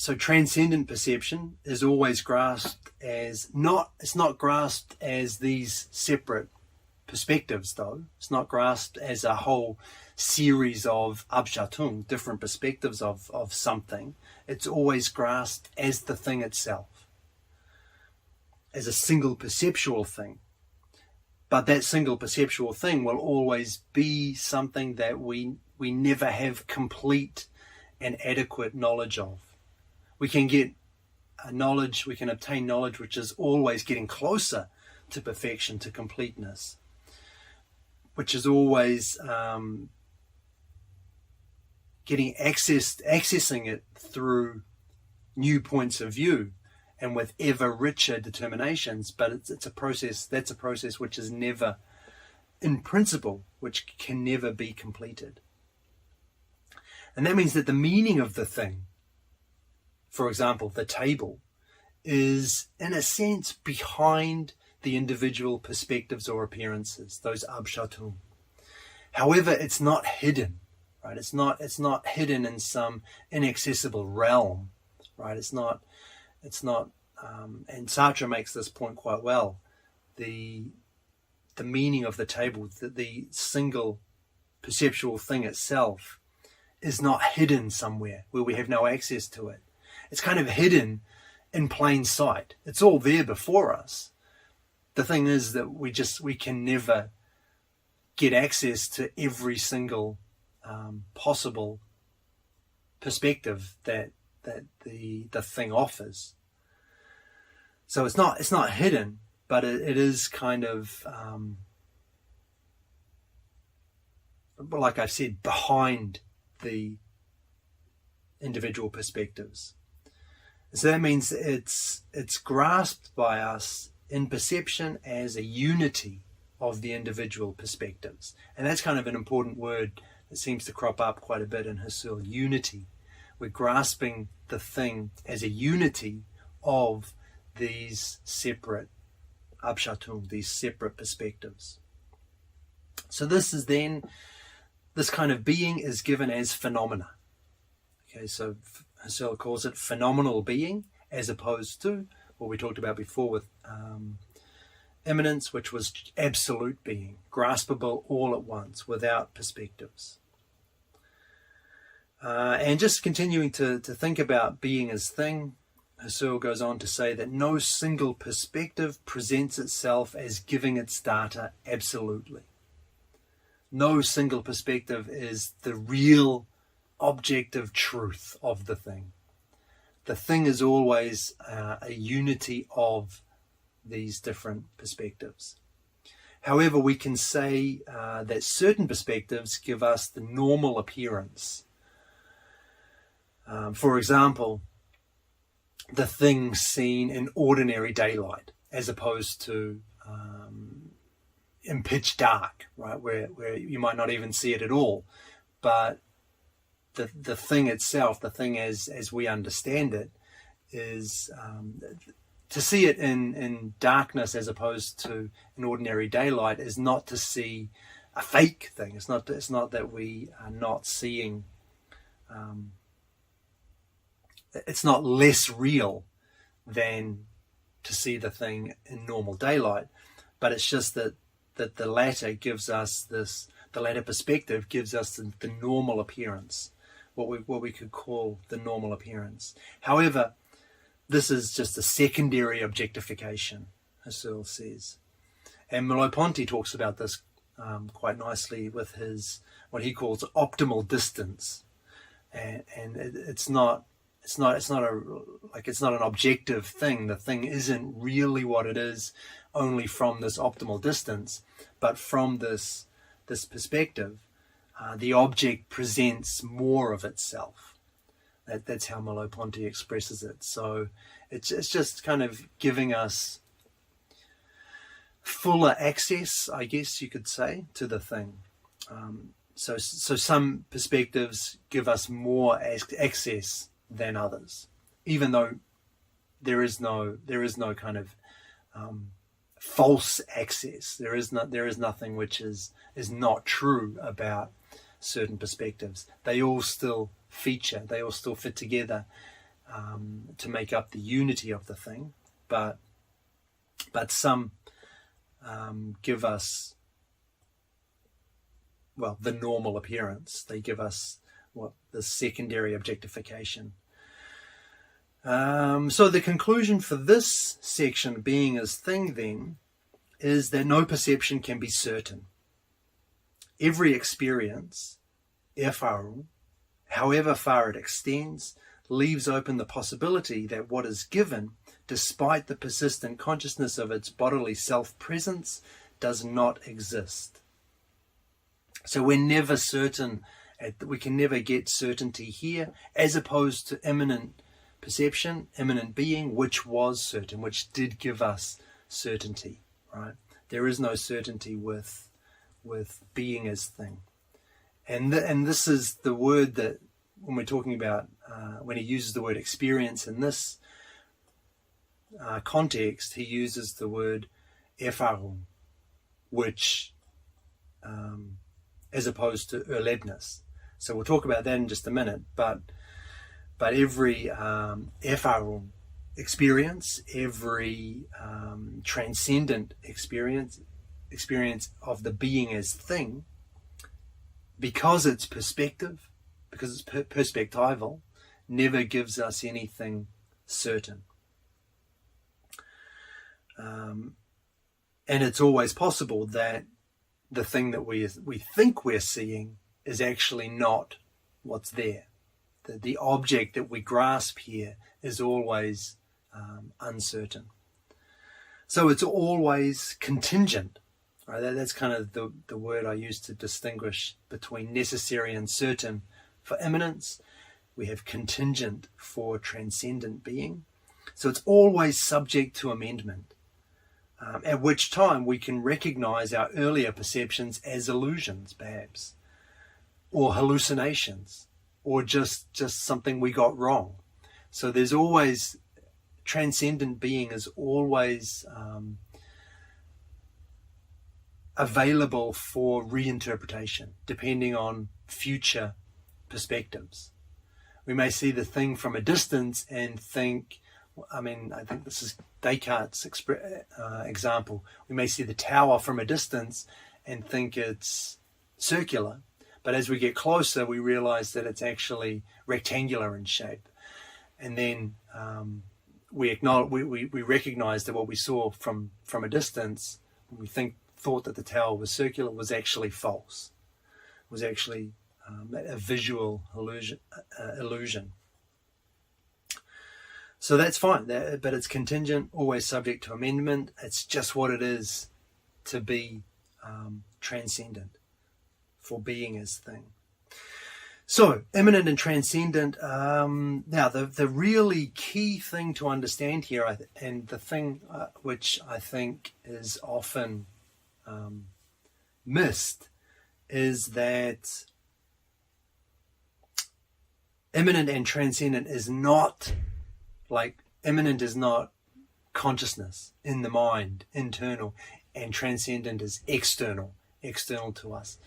So transcendent perception is always grasped as it's not grasped as these separate perspectives, though. It's not grasped as a whole series of Abschattung, different perspectives of something. It's always grasped as the thing itself, as a single perceptual thing. But that single perceptual thing will always be something that we never have complete and adequate knowledge of. We can get we can obtain knowledge which is always getting closer to perfection, to completeness, which is always accessing it through new points of view and with ever richer determinations. But it's a process. That's a process which is never, in principle, which can never be completed. And that means that the meaning of the thing, for example, the table, is in a sense behind the individual perspectives or appearances, those Abschattung. However, it's not hidden, right? It's not hidden in some inaccessible realm, right? It's not, and Sartre makes this point quite well. The meaning of the table, the single perceptual thing itself, is not hidden somewhere where we have no access to it. It's kind of hidden in plain sight. It's all there before us. The thing is that we can never get access to every single possible perspective that the thing offers. So it's not hidden, but it is kind of like I've said, behind the individual perspectives. So that means it's grasped by us in perception as a unity of the individual perspectives. And that's kind of an important word that seems to crop up quite a bit in Husserl, unity. We're grasping the thing as a unity of these separate Abschattung, these separate perspectives. So this kind of being is given as phenomena. Okay, so Husserl calls it phenomenal being, as opposed to what we talked about before with immanence, which was absolute being, graspable all at once, without perspectives. And just continuing to think about being as thing, Husserl goes on to say that no single perspective presents itself as giving its data absolutely. No single perspective is the real objective truth of the thing. The thing is always a unity of these different perspectives. However, we can say that certain perspectives give us the normal appearance. For example, the thing seen in ordinary daylight, as opposed to in pitch dark, right, where you might not even see it at all. But the thing itself, the thing as we understand it, is to see it in darkness as opposed to in ordinary daylight is not to see a fake thing. It's not that we are not seeing. It's not less real than to see the thing in normal daylight, but it's just that the latter gives us this. The latter perspective gives us the normal appearance, what we could call the normal appearance. However, this is just a secondary objectification, Husserl says. And Merleau-Ponty talks about this quite nicely with his what he calls optimal distance, and it's not an objective thing. The thing isn't really what it is only from this optimal distance, but from this perspective, the object presents more of itself. That's how Merleau-Ponty expresses it. So it's just kind of giving us fuller access, I guess you could say, to the thing. So some perspectives give us more access than others, even though there is no kind of false access. There is nothing which is not true about certain perspectives. They all still feature. They all still fit together to make up the unity of the thing, but some give us, well, the normal appearance. They give us the secondary objectification. So the conclusion for this section, being as thing, then, is that no perception can be certain. Every experience, erfahrung, however far it extends, leaves open the possibility that what is given, despite the persistent consciousness of its bodily self-presence, does not exist. So we're never certain, we can never get certainty here, as opposed to immanent perception, immanent being, which was certain, which did give us certainty, right? There is no certainty with being as thing. And this is the word that, when we're talking about, when he uses the word experience in this context, he uses the word erfahrung, which, as opposed to erlebnis. So we'll talk about that in just a minute, but every erfahrung, experience, every transcendent experience of the being as thing, because it's perspective, because it's perspectival, never gives us anything certain. And it's always possible that the thing that we think we're seeing is actually not what's there. The object that we grasp here is always uncertain. So it's always contingent. Right? That's kind of the word I use to distinguish between necessary and certain for immanence. We have contingent for transcendent being. So it's always subject to amendment, at which time we can recognize our earlier perceptions as illusions, perhaps, or hallucinations, or just something we got wrong. So there's always, transcendent being is always available for reinterpretation, depending on future perspectives. We may see the thing from a distance and think, I think this is Descartes' example. We may see the tower from a distance and think it's circular, but as we get closer, we realize that it's actually rectangular in shape. And then we recognize that what we saw from a distance, when we thought that the tower was circular, was actually false. It was actually a visual illusion. So that's fine, but it's contingent, always subject to amendment. It's just what it is to be transcendent, for being as thing. So, immanent and transcendent. Now, the really key thing to understand here, and the thing which I think is often missed, is that immanent and transcendent is not, like, immanent is not consciousness in the mind, internal, and transcendent is external to us.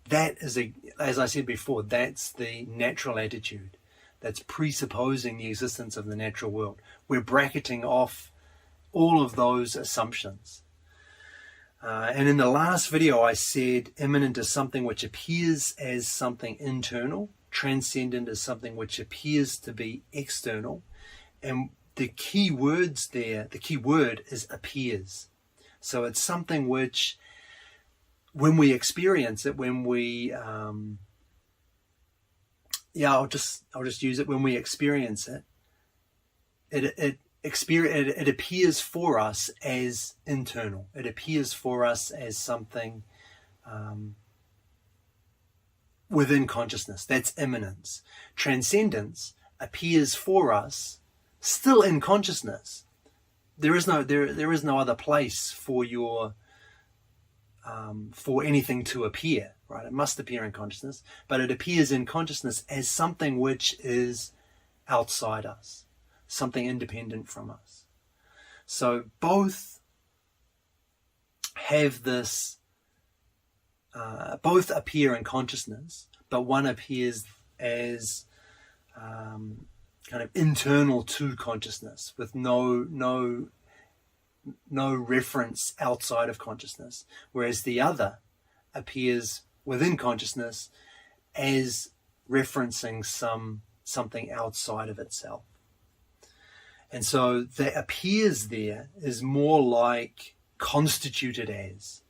That is, as I said before, that's the natural attitude. That's presupposing the existence of the natural world. We're bracketing off all of those assumptions. And in the last video, I said immanent is something which appears as something internal. Transcendent is something which appears to be external. And the key words there, the key word is appears. So it's something which, when we experience it, when we, I'll just use it. When we experience it, it appears for us as internal. It appears for us as something within consciousness. That's immanence. Transcendence appears for us still in consciousness. There is no other place for your for anything to appear, right? It must appear in consciousness, but it appears in consciousness as something which is outside us, something independent from us. So both have this, both appear in consciousness, but one appears as kind of internal to consciousness, with no reference outside of consciousness, whereas the other appears within consciousness as referencing something outside of itself. And so the appears there is more like constituted as.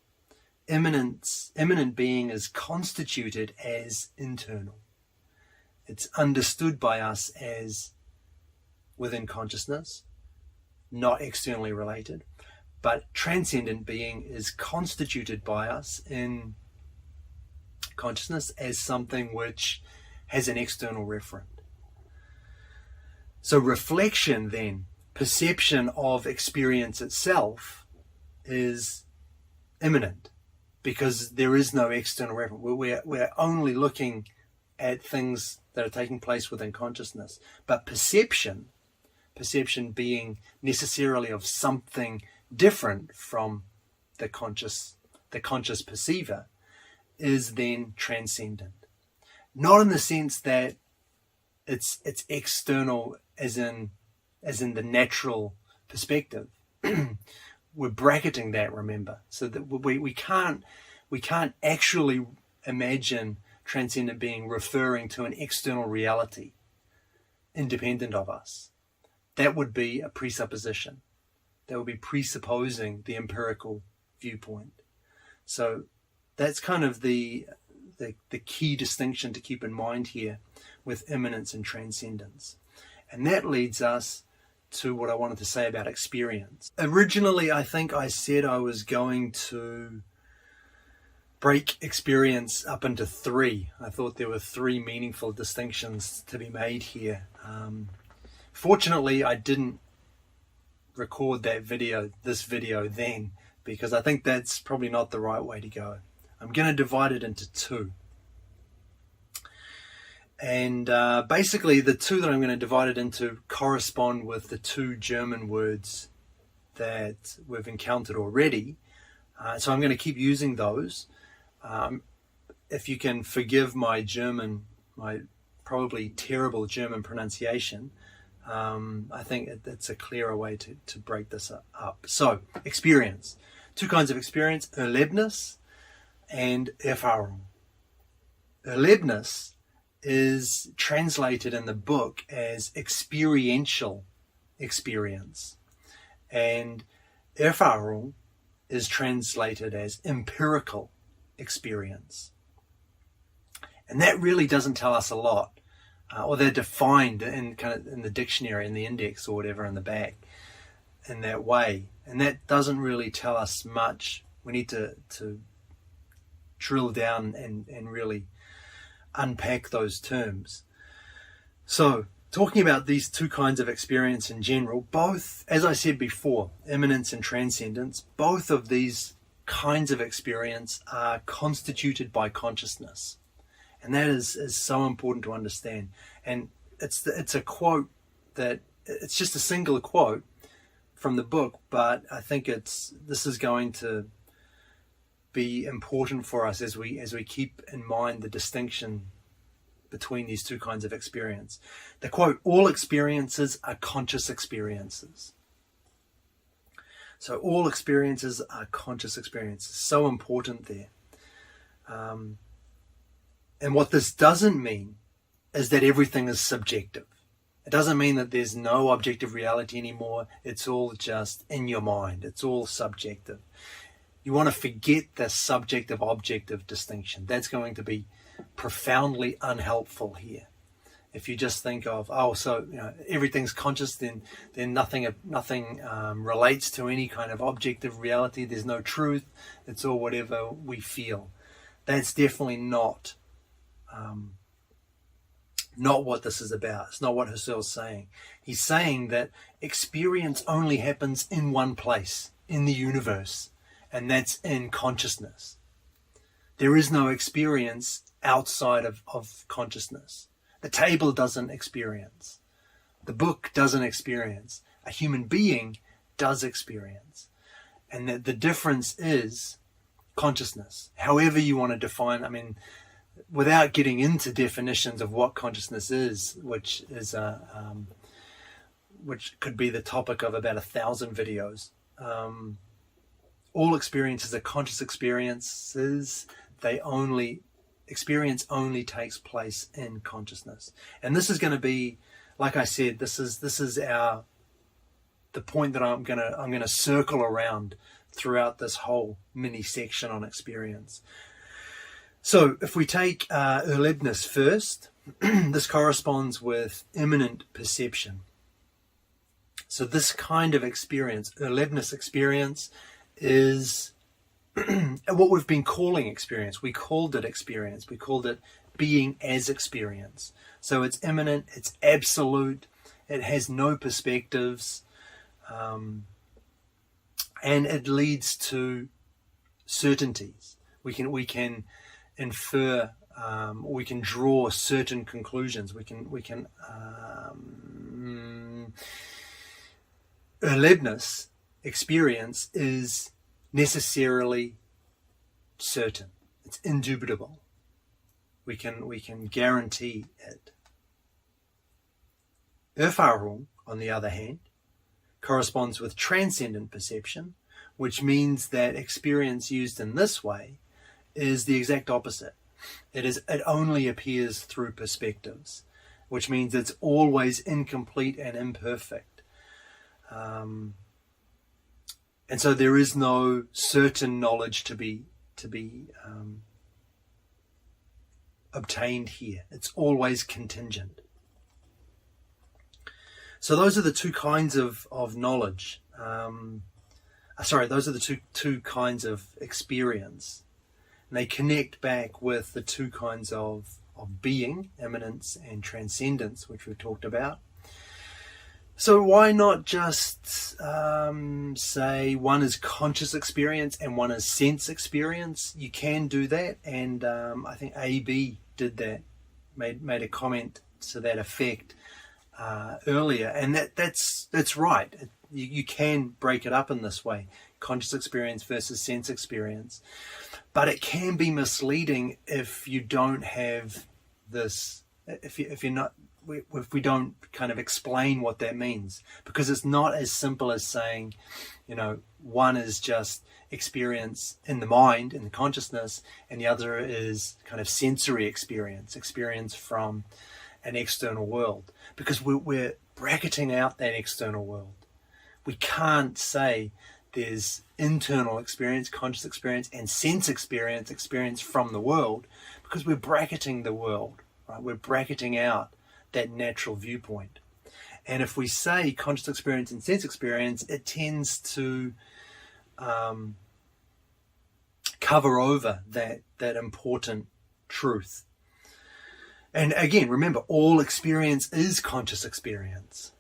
Immanent being is constituted as internal. It's understood by us as within consciousness, not externally related. But transcendent being is constituted by us in consciousness as something which has an external referent. So reflection then, perception of experience itself, is immanent because there is no external referent. We're only looking at things that are taking place within consciousness. But perception being necessarily of something different from the conscious perceiver, is then transcendent. Not in the sense that it's external as in the natural perspective. We're bracketing that, remember, so that we can't actually imagine transcendent being referring to an external reality independent of us. That would be a presupposition. That would be presupposing the empirical viewpoint. So that's kind of the key distinction to keep in mind here with immanence and transcendence. And that leads us to what I wanted to say about experience. Originally, I think I said I was going to break experience up into three. I thought there were three meaningful distinctions to be made here. Fortunately, I didn't record this video then, because I think that's probably not the right way to go. I'm going to divide it into two. And basically the two that I'm going to divide it into correspond with the two German words that we've encountered already. So I'm going to keep using those. If you can forgive my probably terrible German pronunciation, I think it's a clearer way to break this up. So, experience. Two kinds of experience, erlebnis and erfahrung. Erlebnis is translated in the book as experiential experience, and erfahrung is translated as empirical experience. And that really doesn't tell us a lot, or they're defined in the dictionary, in the index or whatever in the back, in that way. And that doesn't really tell us much. We need to drill down and really unpack those terms. So, talking about these two kinds of experience in general, both, as I said before, immanence and transcendence, both of these kinds of experience are constituted by consciousness. And that is so important to understand. And it's a quote that, it's just a single quote from the book, but I think this is going to be important for us as we keep in mind the distinction between these two kinds of experience. The quote, all experiences are conscious experiences. So all experiences are conscious experiences. So important there. And what this doesn't mean is that everything is subjective. It doesn't mean that there's no objective reality anymore. It's all just in your mind. It's all subjective. You want to forget the subjective-objective distinction. That's going to be profoundly unhelpful here. If you just think of, everything's conscious, then nothing relates to any kind of objective reality. There's no truth. It's all whatever we feel. That's definitely not what this is about. It's not what Husserl's saying. He's saying that experience only happens in one place, in the universe, and that's in consciousness. There is no experience outside of consciousness. The table doesn't experience. The book doesn't experience. A human being does experience. And the difference is consciousness. However you want to define, without getting into definitions of what consciousness is, which could be the topic of about 1,000 videos. All experiences are conscious experiences. Experience only takes place in consciousness. And this is going to be, like I said, this is the point that I'm going to circle around throughout this whole mini section on experience. So if we take erlebnis first, this corresponds with immanent perception. So this kind of experience, erlebnis experience, is what we've been calling experience. We called it experience. We called it being as experience. So it's immanent, it's absolute, it has no perspectives, and it leads to certainties. We can infer, we can draw certain conclusions. Erlebnis experience is necessarily certain. It's indubitable. We can guarantee it. Erfahrung, on the other hand, corresponds with transcendent perception, which means that experience used in this way is the exact opposite. It only appears through perspectives, which means it's always incomplete and imperfect. And so there is no certain knowledge to be obtained here. It's always contingent. So those are the two kinds of knowledge. Those are the two kinds of experience. And they connect back with the two kinds of being, immanence and transcendence, which we've talked about. So why not just say one is conscious experience and one is sense experience? You can do that, and I think AB did that, made a comment to that effect earlier, and that's right. You can break it up in this way, conscious experience versus sense experience, but it can be misleading if you don't have this. If we don't kind of explain what that means, because it's not as simple as saying, one is just experience in the mind, in the consciousness, and the other is kind of sensory experience from an external world, because we're bracketing out that external world. We can't say there's internal experience, conscious experience, and sense experience from the world, because we're bracketing the world, right? We're bracketing out that natural viewpoint. And if we say conscious experience and sense experience, it tends to cover over that important truth. And again, remember, all experience is conscious experience.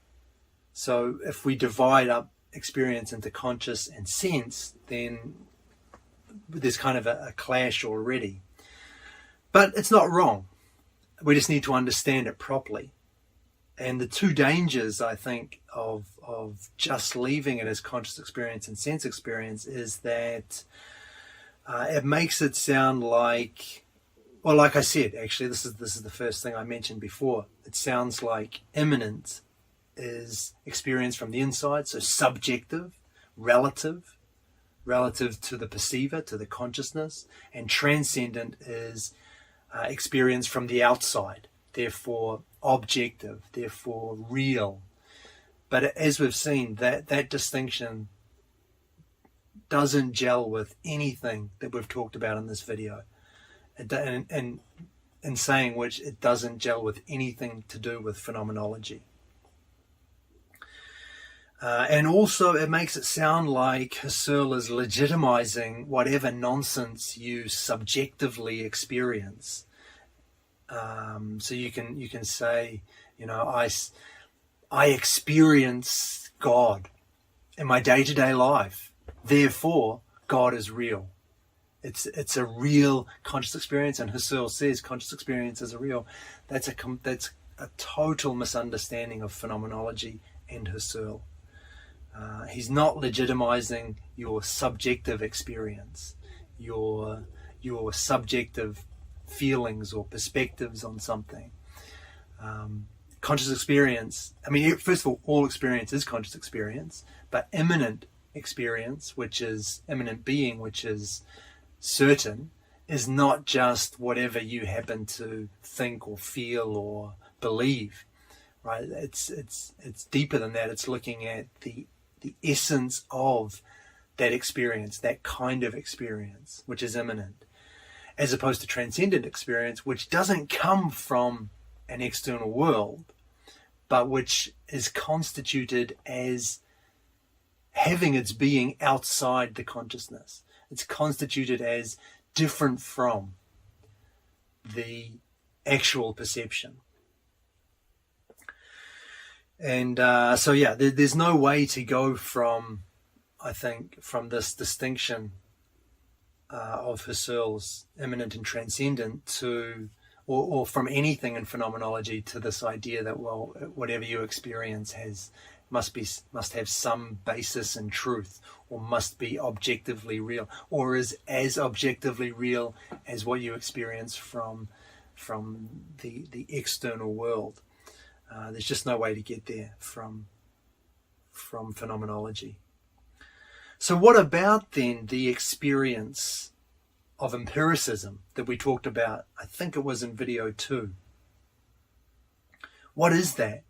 So if we divide up experience into conscious and sense, then there's kind of a clash already. But it's not wrong. We just need to understand it properly. And the two dangers, I think, of just leaving it as conscious experience and sense experience is that it makes it sound like, well, like I said, actually, this is the first thing I mentioned before. It sounds like immanent is experience from the inside, so subjective, relative to the perceiver, to the consciousness, and transcendent is experience from the outside, therefore objective, therefore real. But as we've seen, that distinction doesn't gel with anything that we've talked about in this video, and in saying which, it doesn't gel with anything to do with phenomenology. And also it makes it sound like Husserl is legitimizing whatever nonsense you subjectively experience. So you can say, I experience God in my day-to-day life, therefore God is real. It's a real conscious experience, and Husserl says conscious experience is a real. That's a total misunderstanding of phenomenology and Husserl. He's not legitimizing your subjective experience, your subjective feelings or perspectives on something. Conscious experience, I mean, first of all experience is conscious experience, but immanent experience, which is immanent being, which is certain, is not just whatever you happen to think or feel or believe, right? It's deeper than that. It's looking at the essence of that experience, that kind of experience, which is immanent, as opposed to transcendent experience, which doesn't come from an external world, but which is constituted as having its being outside the consciousness. It's constituted as different from the actual perception. And so, yeah, there's no way to go from, I think, from this distinction of Husserl's immanent and transcendent to, or from anything in phenomenology to this idea that, well, whatever you experience must have some basis in truth, or must be objectively real, or is as objectively real as what you experience from the external world. There's just no way to get there from phenomenology. So what about then the experience of empiricism that we talked about? I think it was in video 2. What is that?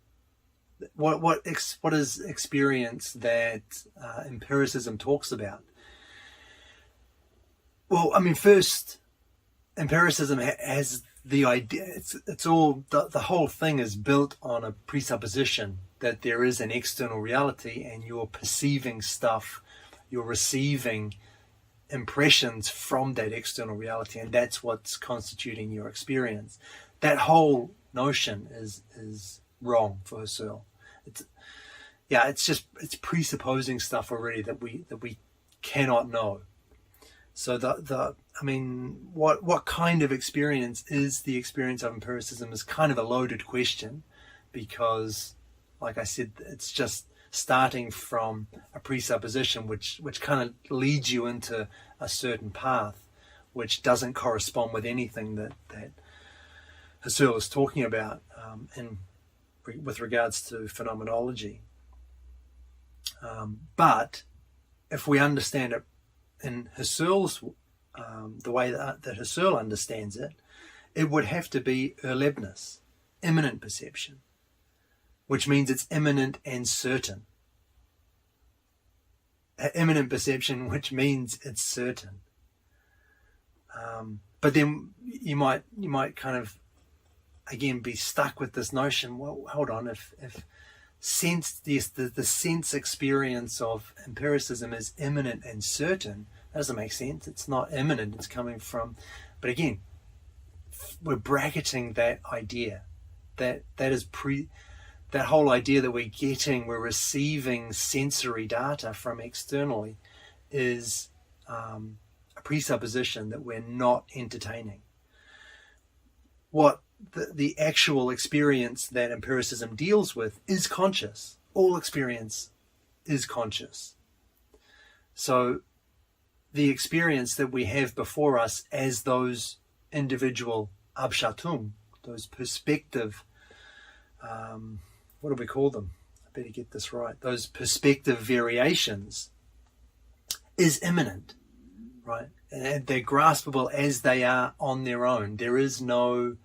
What is experience that empiricism talks about? Well, I mean, first, empiricism has the idea. It's all the whole thing is built on a presupposition that there is an external reality, and you're perceiving stuff, you're receiving impressions from that external reality, and that's what's constituting your experience. That whole notion is wrong for Husserl. It's presupposing stuff already that we cannot know. So what kind of experience is the experience of empiricism is kind of a loaded question, because, like I said, it's just starting from a presupposition which kind of leads you into a certain path, which doesn't correspond with anything that Husserl is talking about with regards to phenomenology. But if we understand it in Husserl's the way that Husserl understands it, it would have to be erlebnis, immanent perception, which means it's immanent and certain. Immanent perception, which means it's certain. But then you might kind of again be stuck with this notion. Well, hold on, if sense the sense experience of empiricism is immanent and certain, that doesn't make sense. It's not immanent, it's coming from, but again, we're bracketing that idea, that whole idea that we're receiving sensory data from externally is a presupposition that we're not entertaining. What the actual experience that empiricism deals with is conscious. All experience is conscious. So the experience that we have before us as those individual Abschattung, those perspective, what do we call them? I better get this right. Those perspective variations is immanent, right? And they're graspable as they are on their own. There is no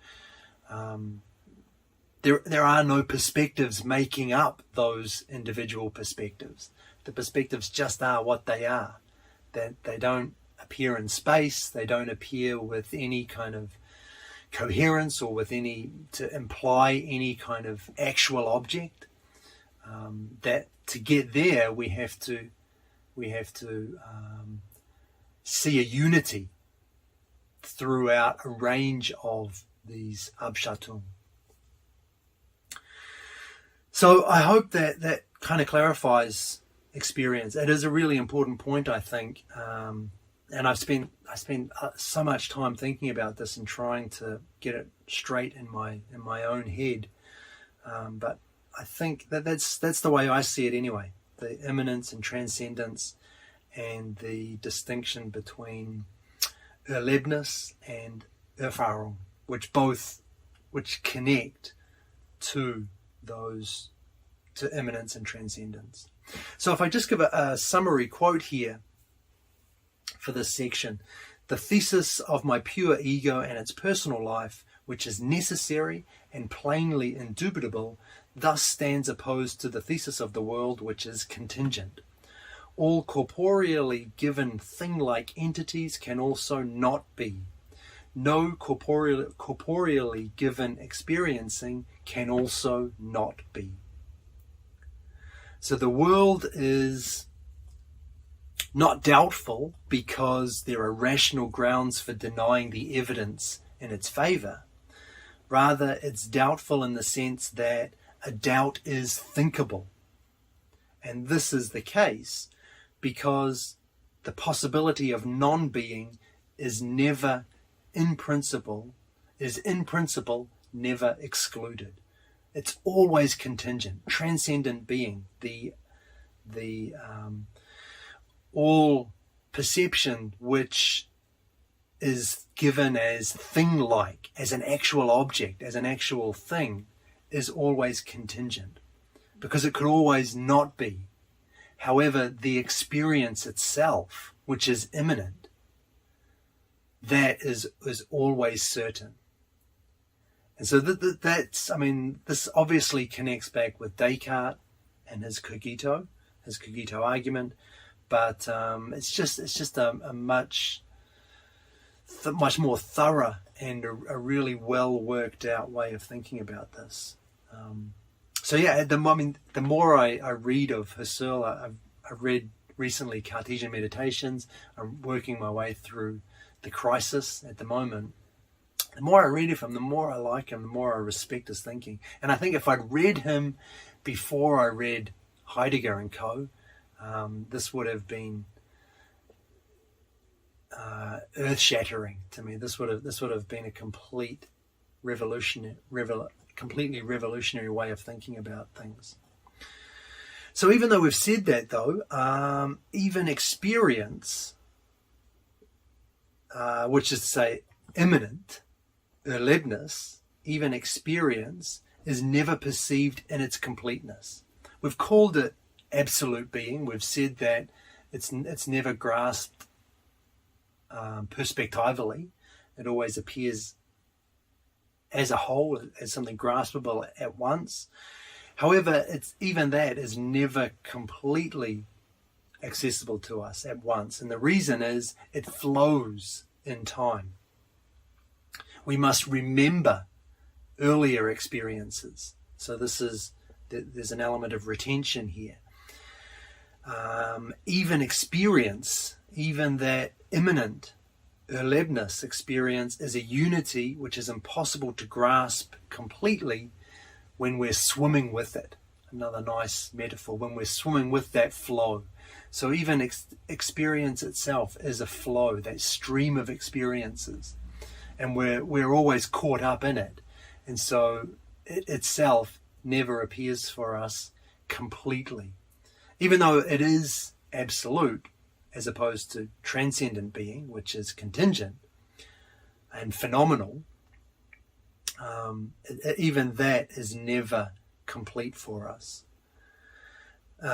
there are no perspectives making up those individual perspectives. The perspectives just are what they are. They don't appear in space. They don't appear with any kind of coherence or with any to imply any kind of actual object. That to get there, we have to see a unity throughout a range of these Abschattung. So I hope that kind of clarifies experience. It is a really important point, I think, and I spent so much time thinking about this and trying to get it straight in my own head. But I think that's the way I see it anyway. The immanence and transcendence, and the distinction between erlebnis and erfahrung, which connect to immanence and transcendence. So if I just give a summary quote here for this section: the thesis of my pure ego and its personal life, which is necessary and plainly indubitable, thus stands opposed to the thesis of the world, which is contingent. All corporeally given thing-like entities can also not be. No corporeally given experiencing can also not be. So the world is not doubtful because there are rational grounds for denying the evidence in its favor. Rather, it's doubtful in the sense that a doubt is thinkable. And this is the case because the possibility of non-being is in principle never excluded. It's always contingent. Transcendent being, the all perception which is given as thing-like, as an actual object, as an actual thing, is always contingent, because it could always not be. However, the experience itself, which is immanent, that is always certain. And so this obviously connects back with Descartes and his cogito argument, but it's just a much more thorough and a really well worked out way of thinking about this. The more I read of Husserl, I've read recently Cartesian Meditations. I'm working my way through The Crisis at the moment. The more I read of him, the more I like him, the more I respect his thinking. And I think if I'd read him before I read Heidegger and co., this would have been earth-shattering to me. This would have been a completely revolutionary way of thinking about things. So even though we've said that, though, even experience, which is to say immanent, erlebnis, even experience is never perceived in its completeness. We've called it absolute being. We've said that it's never grasped perspectively. It always appears as a whole, as something graspable at once. However, even that is never completely accessible to us at once. And the reason is it flows in time. We must remember earlier experiences. So there's an element of retention here. Even experience, even that immanent erlebnis experience, is a unity which is impossible to grasp completely when we're swimming with it. Another nice metaphor, when we're swimming with that flow. So even experience itself is a flow, that stream of experiences. And we're always caught up in it. And so it itself never appears for us completely. Even though it is absolute, as opposed to transcendent being, which is contingent and phenomenal, even that is never complete for us.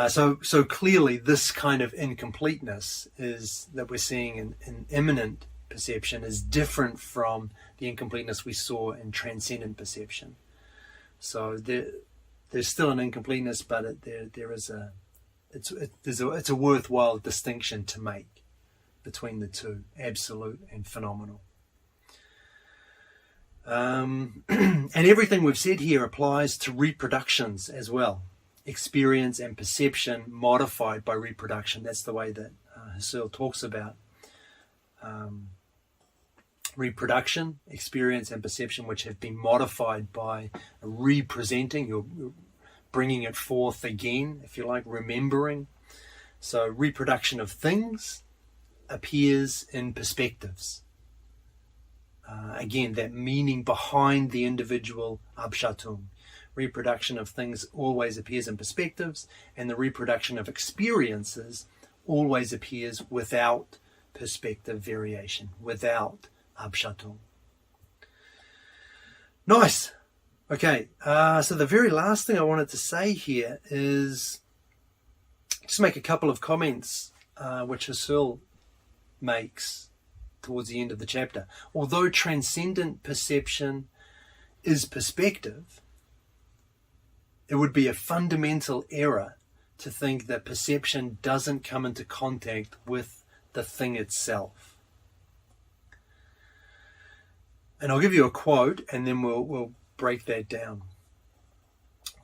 So clearly this kind of incompleteness that we're seeing in immanent perception is different from the incompleteness we saw in transcendent perception. So there's still an incompleteness, but it's a worthwhile distinction to make between the two, absolute and phenomenal. And everything we've said here applies to reproductions as well. Experience and perception modified by reproduction. That's the way that Husserl talks about reproduction, experience and perception, which have been modified by representing. You're bringing it forth again, if you like, remembering. So reproduction of things appears in perspectives. Again, that meaning behind the individual Abschattung. Reproduction of things always appears in perspectives, and the reproduction of experiences always appears without perspective variation, without Abschattung. Nice. Okay, so the very last thing I wanted to say here is just make a couple of comments which Husserl makes towards the end of the chapter. Although transcendent perception is perspective, it would be a fundamental error to think that perception doesn't come into contact with the thing itself. And I'll give you a quote and then we'll break that down.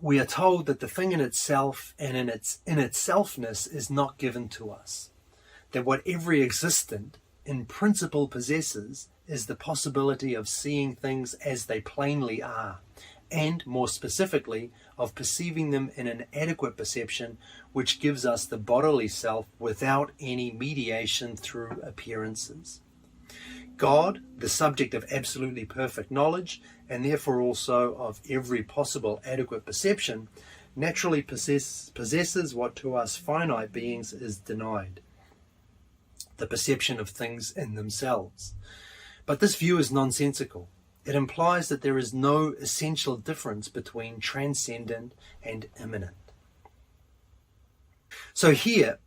We are told that the thing in itself and in its selfness is not given to us. That what every existent in principle possesses is the possibility of seeing things as they plainly are, and more specifically, of perceiving them in an adequate perception which gives us the bodily self without any mediation through appearances. God, the subject of absolutely perfect knowledge, and therefore also of every possible adequate perception, naturally possesses what to us finite beings is denied, the perception of things in themselves. But this view is nonsensical. It implies that there is no essential difference between transcendent and immanent. So here,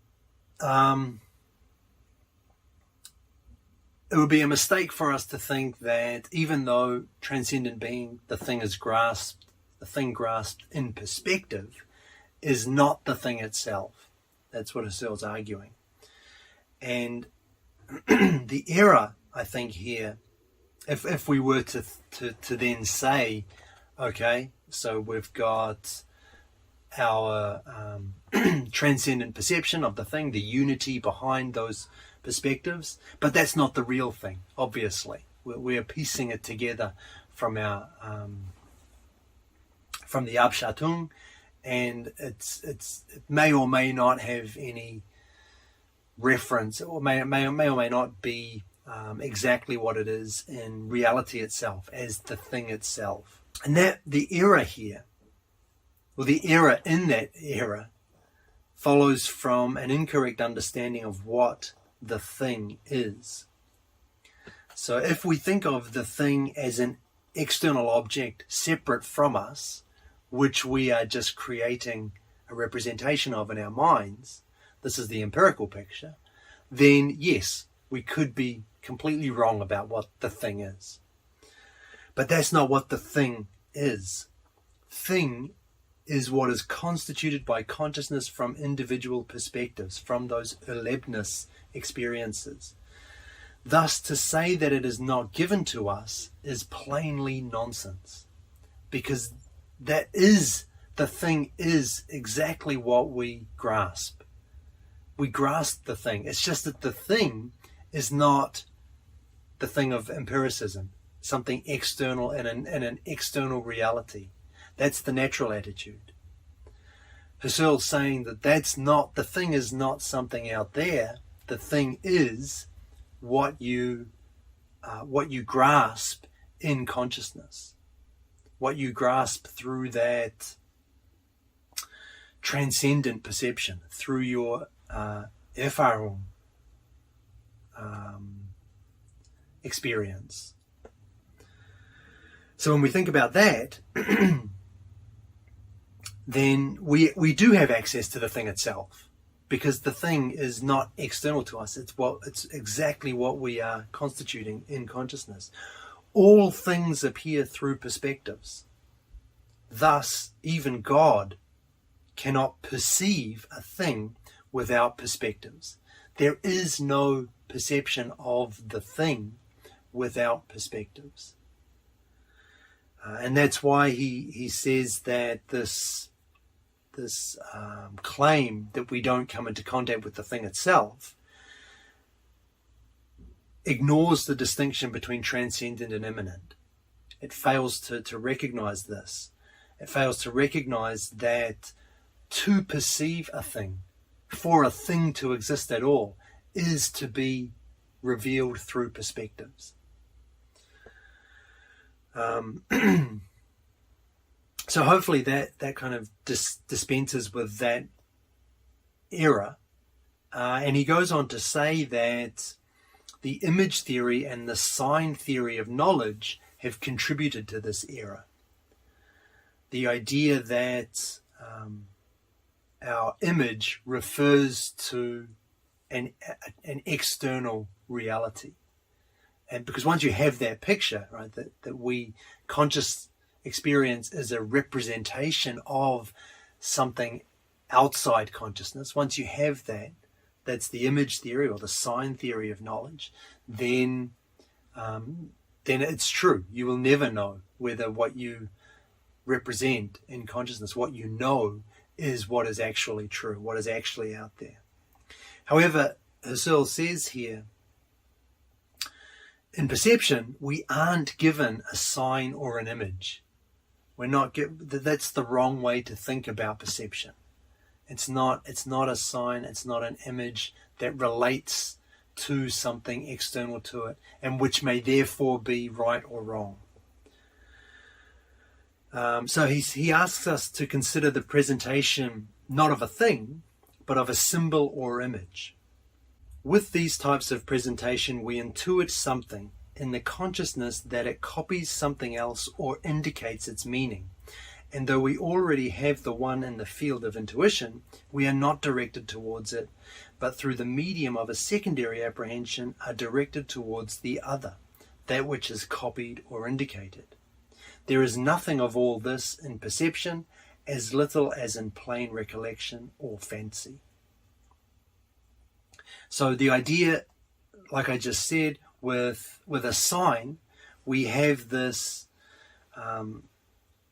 it would be a mistake for us to think that even though transcendent being, the thing grasped in perspective, is not the thing itself. That's what Husserl's arguing. And the error, I think, here, if we were to then say, okay, so we've got our transcendent perception of the thing, the unity behind those perspectives, but that's not the real thing, obviously. We're piecing it together from our from the Abschattung, and it may or may not have any reference, or may or may not be exactly what it is in reality itself, as the thing itself. And that the error here, or the error in that error, follows from an incorrect understanding of what the thing is. So if we think of the thing as an external object separate from us, which we are just creating a representation of in our minds, this is the empirical picture, then yes, we could be completely wrong about what the thing is. But that's not what the thing is. Thing is what is constituted by consciousness from individual perspectives, from those erlebnis experiences. Thus, to say that it is not given to us is plainly nonsense, because the thing is exactly what we grasp. We grasp the thing. It's just that the thing is not the thing of empiricism, something external in an external reality. That's the natural attitude. Husserl's saying that the thing is not something out there. The thing is what you grasp in consciousness, what you grasp through that transcendent perception, through your erfahrung experience. So when we think about that, then we do have access to the thing itself, because the thing is not external to us. It's exactly what we are constituting in consciousness. All things appear through perspectives. Thus, even God cannot perceive a thing without perspectives. There is no perception of the thing without perspectives. And that's why he says that this claim that we don't come into contact with the thing itself ignores the distinction between transcendent and immanent. It fails to recognize this. It fails to recognize that to perceive a thing, for a thing to exist at all, is to be revealed through perspectives. So hopefully that kind of dispenses with that error. And he goes on to say that the image theory and the sign theory of knowledge have contributed to this error. The idea that our image refers to an external reality. And because once you have that picture, right, that we conscious experience is a representation of something outside consciousness, once you have that, that's the image theory or the sign theory of knowledge, then it's true. You will never know whether what you represent in consciousness, what you know, is what is actually true, what is actually out there. However, Husserl says here, in perception, we aren't given a sign or an image. We're not that's the wrong way to think about perception. It's not a sign, it's not an image that relates to something external to it, and which may therefore be right or wrong. So he asks us to consider the presentation not of a thing, but of a symbol or image. With these types of presentation, we intuit something in the consciousness that it copies something else or indicates its meaning. And though we already have the one in the field of intuition, we are not directed towards it, but through the medium of a secondary apprehension are directed towards the other, that which is copied or indicated. There is nothing of all this in perception, as little as in plain recollection or fancy. So the idea, like I just said, with a sign, we have this,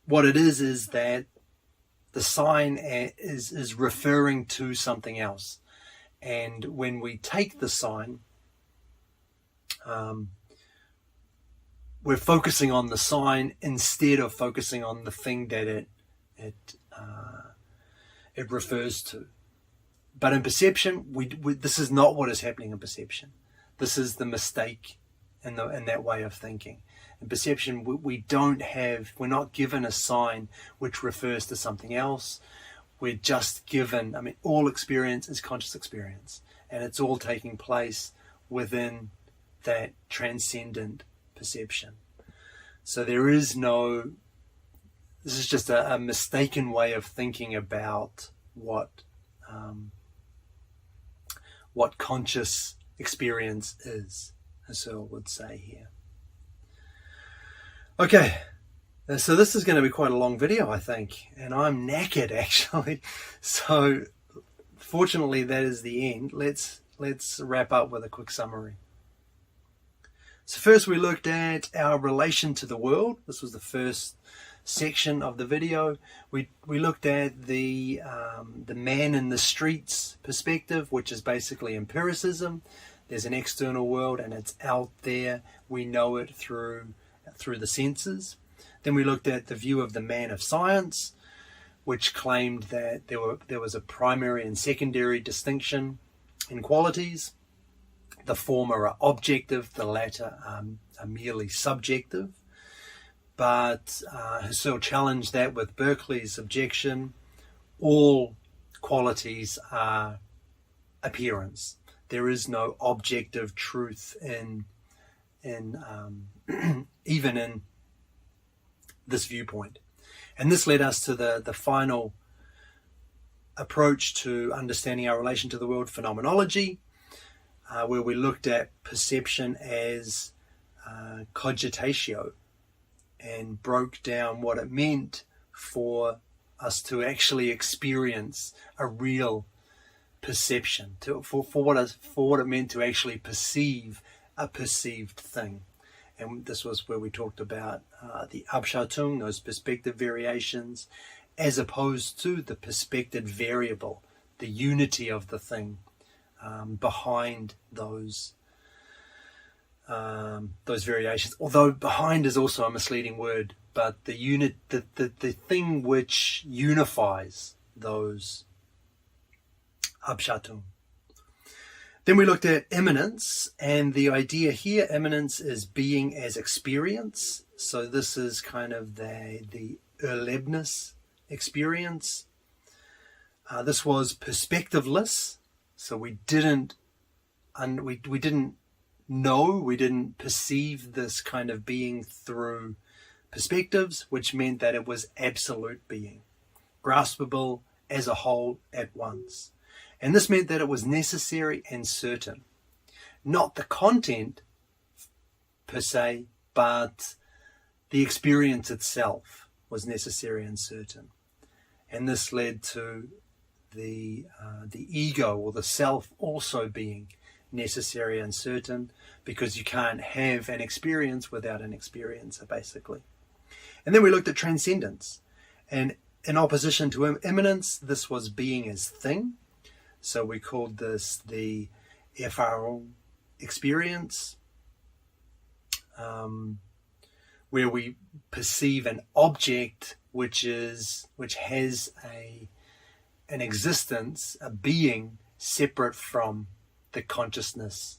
what it is that the sign is referring to something else. And when we take the sign, we're focusing on the sign instead of focusing on the thing that it refers to. But in perception, this is not what is happening in perception. This is the mistake in that way of thinking. In perception, we're not given a sign which refers to something else. We're just given, all experience is conscious experience, and it's all taking place within that transcendent perception. So this is just a mistaken way of thinking about what conscious experience is, Husserl would say here. Okay, so this is going to be quite a long video, I think, and I'm knackered actually. So fortunately that is the end. Let's wrap up with a quick summary. So first we looked at our relation to the world. This was the first section of the video. We looked at the man in the streets perspective, which is basically empiricism. There's an external world and it's out there. We know it through the senses. Then we looked at the view of the man of science, which claimed that there was a primary and secondary distinction in qualities. The former are objective, the latter are merely subjective. But Husserl challenged that with Berkeley's objection. All qualities are appearance. There is no objective truth in even in this viewpoint. And this led us to the final approach to understanding our relation to the world, phenomenology, where we looked at perception as cogitatio, and broke down what it meant for us to actually experience a real perception, for what it meant to actually perceive a perceived thing. And this was where we talked about the Abschattung, those perspective variations, as opposed to the perspected variable, the unity of the thing behind those variations. Although behind is also a misleading word, but the thing which unifies those Abschattung. Then we looked at immanence, and the idea here, immanence is being as experience. So this is kind of the erlebnis experience. This was perspectiveless, so we didn't know, we didn't perceive this kind of being through perspectives, which meant that it was absolute being, graspable as a whole at once. And this meant that it was necessary and certain. Not the content per se, but the experience itself was necessary and certain. And this led to the ego or the self also being necessary and certain, because you can't have an experience without an experiencer, basically. And then we looked at transcendence. And in opposition to immanence, this was being as thing. So we called this the erfahrung experience, where we perceive an object which has an existence, a being separate from the consciousness,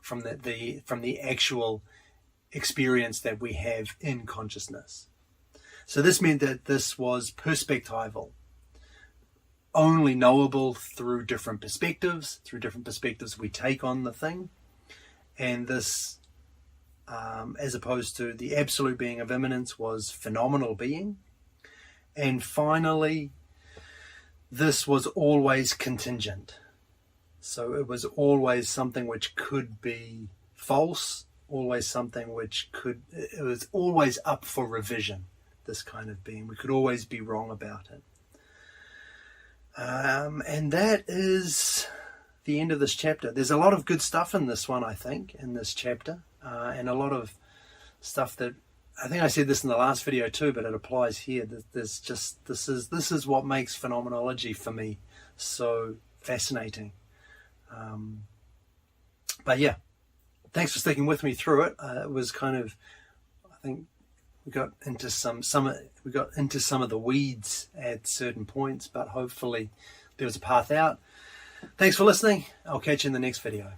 from the actual experience that we have in consciousness. So this meant that this was perspectival, only knowable through different perspectives we take on the thing. And this, as opposed to the absolute being of immanence, was phenomenal being. And finally, this was always contingent. So it was always something which could be false, always something which it was always up for revision, this kind of being. We could always be wrong about it. And that is the end of this chapter. There's a lot of good stuff in this one, I think, in this chapter, and a lot of stuff that, I think I said this in the last video too, but it applies here. This is what makes phenomenology for me so fascinating. But yeah, thanks for sticking with me through it. It was kind of, I think we got into some of the weeds at certain points, but hopefully there was a path out. Thanks for listening. I'll catch you in the next video.